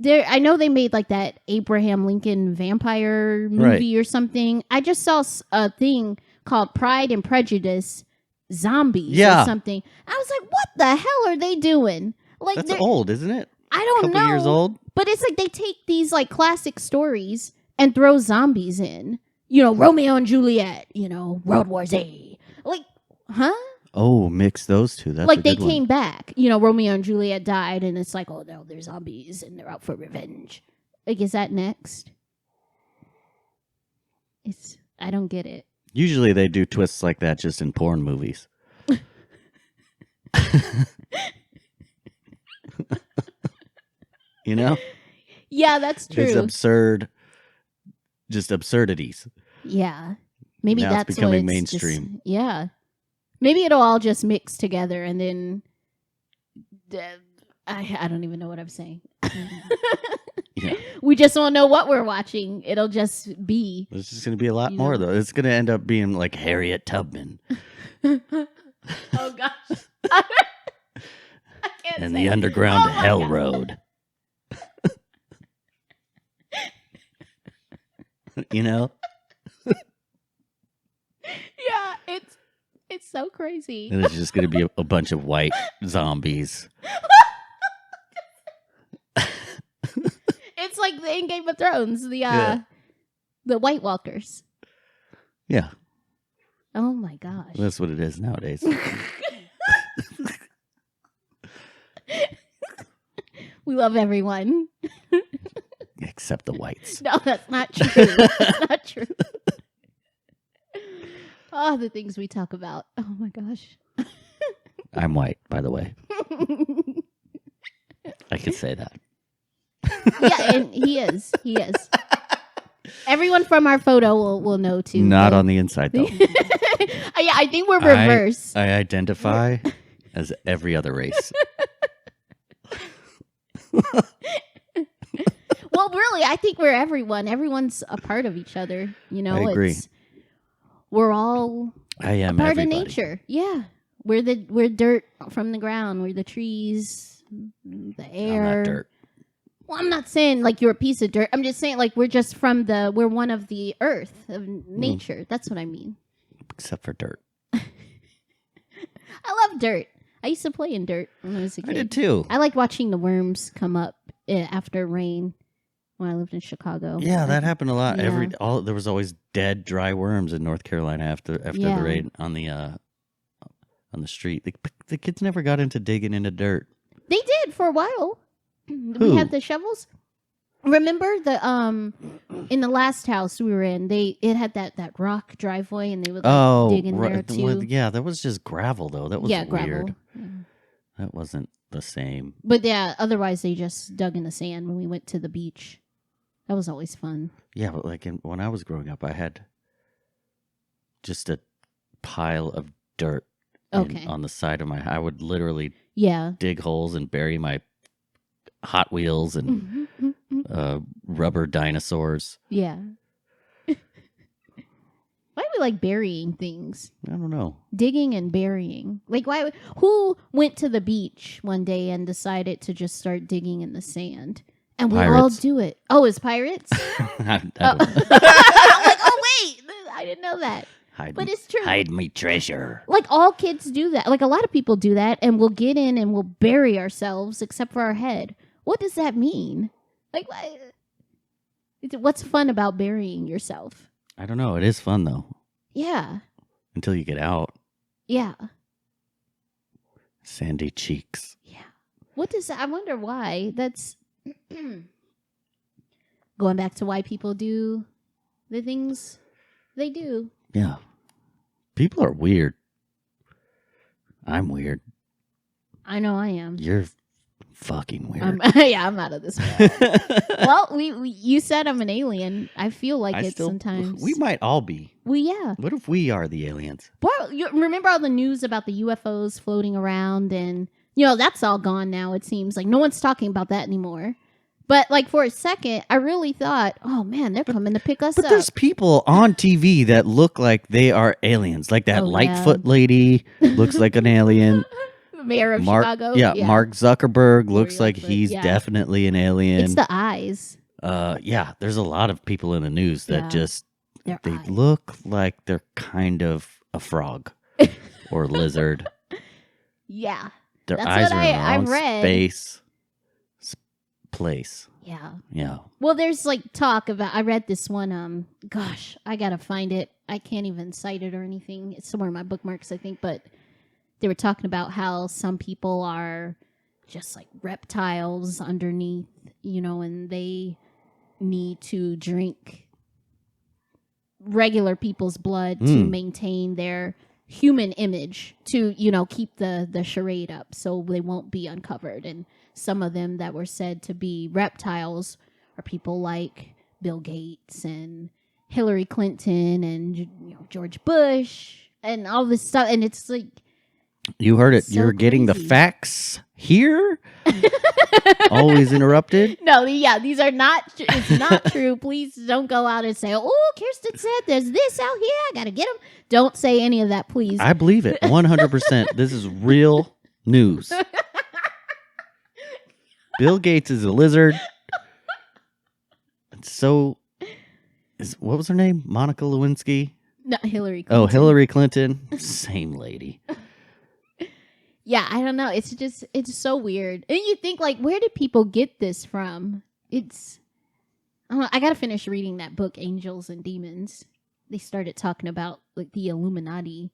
I know they made like that Abraham Lincoln vampire movie or something. I just saw a thing called Pride and Prejudice Zombies or something. I was like, what the hell are they doing? Like, That's old, isn't it? I don't know. Couple years old? But it's like they take these like classic stories and throw zombies in. You know, Romeo and Juliet, World War Z. Like, huh? Oh, mix those two. That's like a they good came one. back. Romeo and Juliet died, and it's like, oh no, they're zombies and they're out for revenge. Like, is that next? I don't get it. Usually they do twists like that just in porn movies. You know? Yeah, that's true. It's absurd. Just absurdities. Yeah. Maybe Now that's it's becoming what it's mainstream. Just, yeah. Maybe it'll all just mix together and then I don't even know what I'm saying. Yeah. We just won't know what we're watching. It'll just be. There's just going to be a lot more, though. It's going to end up being like Harriet Tubman. Oh, gosh. I can't And say the it. Underground Oh, my Hell God. Road. You know? Yeah, it's so crazy. And it's just going to be a bunch of white zombies. It's like in Game of Thrones, the White Walkers. Yeah. Oh my gosh. That's what it is nowadays. We love everyone. Except the whites. No, that's not true. That's not true. Oh, the things we talk about. Oh my gosh. I'm white, by the way. I could say that. Yeah, and he is. He is. Everyone from our photo will know too. Not on the inside, though. Yeah, I think we're reverse. I identify as every other race. Well, really, I think we're everyone. Everyone's a part of each other. I agree. We're all I am part everybody. of nature. Yeah, we're dirt from the ground. We're the trees, the air. I'm not dirt. Well, I'm not saying like you're a piece of dirt. I'm just saying like we're one of the earth of nature. That's what I mean. Except for dirt. I love dirt. I used to play in dirt when I was a kid. I did too. I like watching the worms come up after rain when I lived in Chicago. Yeah, that happened a lot. Yeah. There was always dead, dry worms in North Carolina after Yeah. the rain on the street. The kids never got into digging into dirt. They did for a while. Who? We had the shovels. Remember the in the last house we were in, it had that rock driveway and they would dig in there too. Well, yeah, that was just gravel though. That was weird. Gravel. Yeah. That wasn't the same. But yeah, otherwise they just dug in the sand when we went to the beach. That was always fun. Yeah, but like when I was growing up, I had just a pile of dirt on the side of I would literally dig holes and bury my Hot Wheels and rubber dinosaurs. Yeah. like burying things? I don't know. Digging and burying. Like, why? Who went to the beach one day and decided to just start digging in the sand? And we all Pirates. do it. Oh, it's pirates? I don't know. I'm like, oh, wait. I didn't know that. But it's true. Hide me treasure. Like, all kids do that. Like, a lot of people do that, and we'll get in and we'll bury ourselves except for our head. What does that mean? Like, what's fun about burying yourself? I don't know. It is fun, though. Yeah. Until you get out. Yeah. Sandy cheeks. Yeah. What does that? I wonder why. That's going back to why people do the things they do. Yeah. People are weird. I'm weird. I know I am. You're fucking weird. I'm out of this world. Well, you said I'm an alien. I feel like sometimes. We might all be. Yeah. What if we are the aliens? Well, you remember all the news about the UFOs floating around, and that's all gone now. It seems like no one's talking about that anymore. But like for a second, I really thought, oh man, they're coming to pick us up. But there's people on TV that look like they are aliens. Like that Lightfoot lady looks like an alien. Mayor of Chicago. Yeah, Mark Zuckerberg looks like he's definitely an alien. It's the eyes. Yeah, there's a lot of people in the news that just they look like they're kind of a frog or a lizard. Yeah, their that's eyes what are in the wrong read. Place. Yeah. Well, there's like talk about. I read this one. Gosh, I gotta find it. I can't even cite it or anything. It's somewhere in my bookmarks, I think, but. They were talking about how some people are just like reptiles underneath, and they need to drink regular people's blood to maintain their human image to, keep the charade up so they won't be uncovered. And some of them that were said to be reptiles are people like Bill Gates and Hillary Clinton and George Bush and all this stuff. And it's like, you heard it. So You're getting the crazy. facts here. Always interrupted. No, these are not. It's not true. Please don't go out and say, "Oh, Kirsten said there's this out here. I gotta get them." Don't say any of that, please. I believe it 100%. This is real news. Bill Gates is a lizard. What was her name? Monica Lewinsky? No, Hillary Clinton. Oh, Hillary Clinton. Same lady. Yeah, I don't know. It's so weird. And you think, like, where did people get this from? I don't know. I got to finish reading that book, Angels and Demons. They started talking about, like, the Illuminati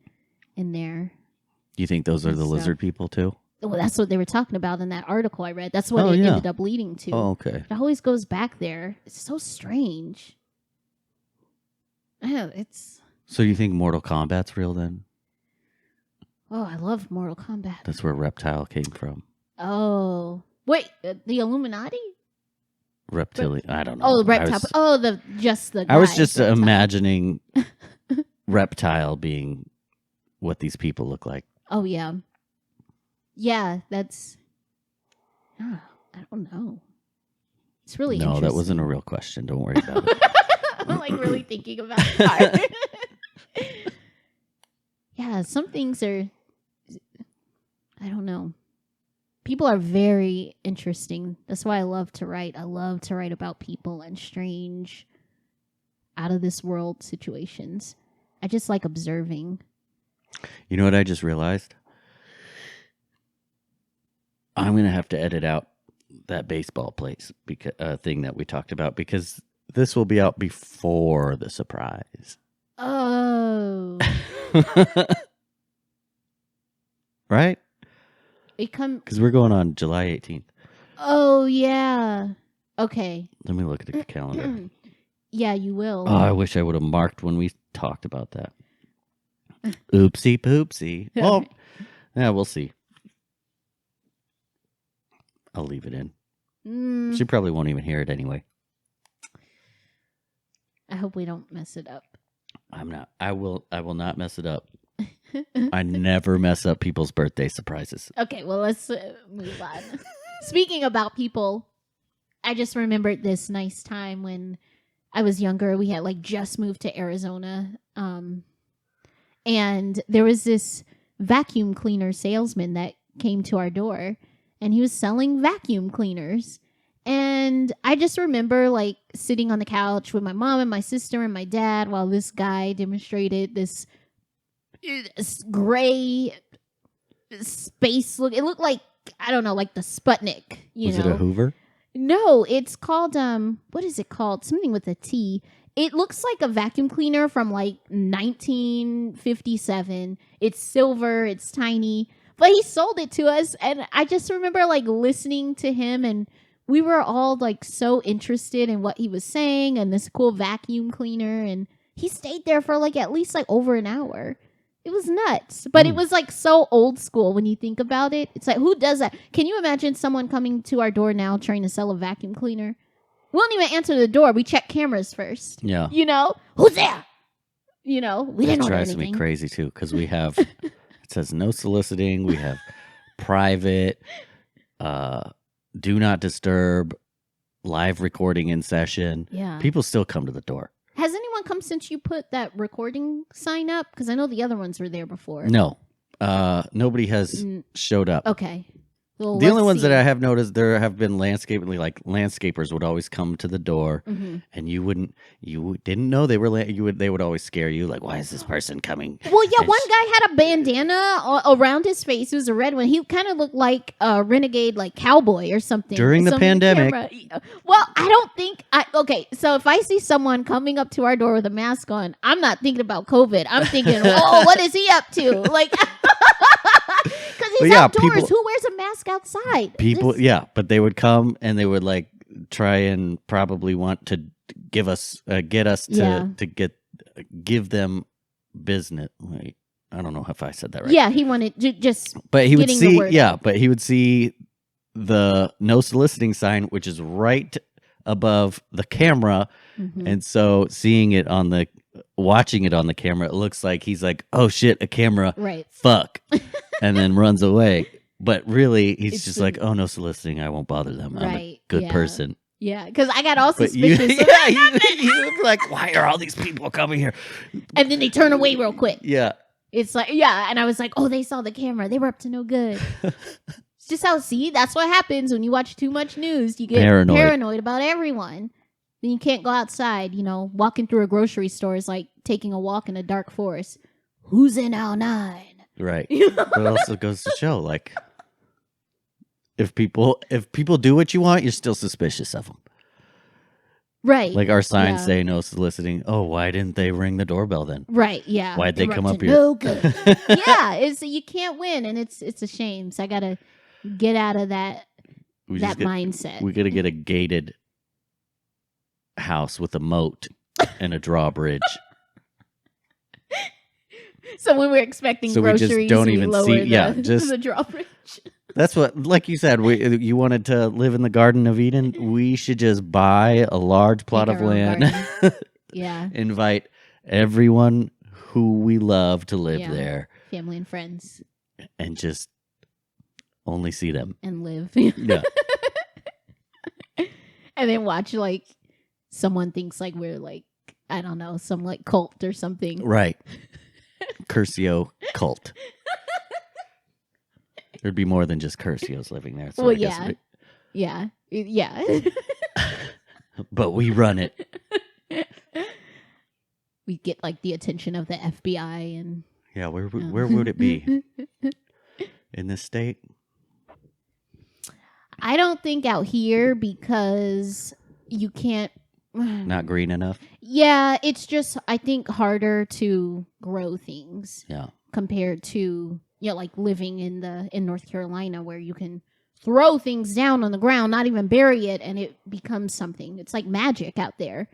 in there. You think those are the lizard people, too? Well, that's what they were talking about in that article I read. That's what it ended up leading to. Oh, okay. It always goes back there. It's so strange. So you think Mortal Kombat's real, then? Oh, I love Mortal Kombat. That's where Reptile came from. Oh. Wait, the Illuminati? Reptilian. I don't know. Oh, Reptile. The guy. I was just imagining Reptile being what these people look like. Oh, yeah. Yeah, that's... I don't know. It's really interesting. No, that wasn't a real question. Don't worry about it. I'm like really thinking about it. Yeah, some things are... I don't know. People are very interesting. That's why I love to write. I love to write about people and strange, out of this world situations. I just like observing. You know what I just realized? I'm going to have to edit out that baseball place thing that we talked about because this will be out before the surprise. Oh. Right? Because we're going on July 18th. Oh, yeah. Okay. Let me look at the calendar. Yeah, you will. Oh, I wish I would have marked when we talked about that. Oopsie poopsie. Oh, yeah, we'll see. I'll leave it in. She probably won't even hear it anyway. I hope we don't mess it up. I'm not. I will not mess it up. I never mess up people's birthday surprises. Okay, well, let's move on. Speaking about people, I just remembered this nice time when I was younger. We had just moved to Arizona. And there was this vacuum cleaner salesman that came to our door, and he was selling vacuum cleaners. And I just remember like sitting on the couch with my mom and my sister and my dad while this guy demonstrated this gray space look. It looked like, I don't know, like the Sputnik. Was it a Hoover? No, it's called what is it called? Something with a T. It looks like a vacuum cleaner from like 1957. It's silver, it's tiny, but he sold it to us, and I just remember like listening to him, and we were all like so interested in what he was saying and this cool vacuum cleaner, and he stayed there for like at least like over an hour. It was nuts, but it was like so old school when you think about it. It's like, who does that? Can you imagine someone coming to our door now trying to sell a vacuum cleaner? We don't even answer the door. We check cameras first. Yeah. You know, who's there? You know, we didn't order drives anything. me crazy too, because we have, it says no soliciting. We have private, do not disturb, live recording in session. Yeah. People still come to the door. Has anyone come since you put that recording sign up? Because I know the other ones were there before. No. Nobody has showed up. Okay. Well, the only ones see. that I have noticed, there have been landscapers would always come to the door, and you didn't know they were. They would always scare you, like, why is this person coming? Well, yeah, one guy had a bandana around his face. It was a red one. He kind of looked like a renegade, like cowboy or something. During the pandemic. Well, I don't think. Okay, so if I see someone coming up to our door with a mask on, I'm not thinking about COVID. I'm thinking, oh, what is he up to? Like. Because he's outdoors. Who wears a mask outside? But they would come and they would like try and probably want to give us, give them business. Wait, I don't know if I said that right. Yeah, he wanted just. But he would see, out. but he would see the no soliciting sign, which is right above the camera, and so watching it on the camera, it looks like he's like, oh shit, a camera, right? Fuck. And then runs away. But really, he's just like, oh, no soliciting. I won't bother them. I'm a good person. Yeah, because I got all suspicious. You're like, why are all these people coming here? And then they turn away real quick. Yeah. It's like, yeah. And I was like, oh, they saw the camera. They were up to no good. It's just that's what happens when you watch too much news. You get paranoid about everyone. Then you can't go outside. You know, walking through a grocery store is like taking a walk in a dark forest. Who's in aisle 9? Right. But it also goes to show, like, if people do what you want, you're still suspicious of them. Right. Like our signs say no soliciting. Oh, why didn't they ring the doorbell then? Right. Yeah. Why'd they come up here? No good. Yeah. You can't win, and it's a shame. So I gotta get out of that mindset. We gotta get a gated house with a moat and a drawbridge. So when we're expecting groceries, we just don't even see. The drawbridge. That's what, like you said, you wanted to live in the Garden of Eden. We should just buy a large plot of land. Yeah. Invite everyone who we love to live there. Family and friends. And just only see them. And live. Yeah. And then watch like someone thinks like we're like, I don't know, some like cult or something. Right. Curcio cult. There'd be more than just Curcios living there. So yeah. But we run it. We get like the attention of the FBI and. Yeah, where would it be? In this state? I don't think out here because you can't. Not green enough? Yeah, it's just, I think, harder to grow things. Yeah. Compared to, like living in North Carolina where you can throw things down on the ground, not even bury it, and it becomes something. It's like magic out there.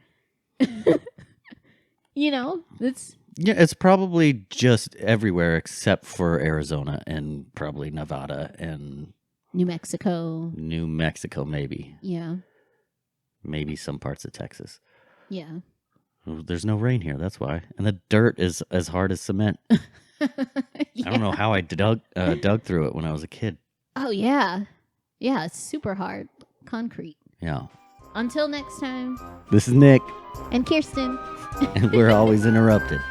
It's probably just everywhere except for Arizona and probably Nevada and New Mexico, maybe. Yeah. Maybe some parts of Texas. Yeah. There's no rain here, that's why. And the dirt is as hard as cement. I don't know how I dug through it when I was a kid. Oh, yeah. Yeah, it's super hard. Concrete. Yeah. Until next time. This is Nick. And Kirsten. And we're always interrupted.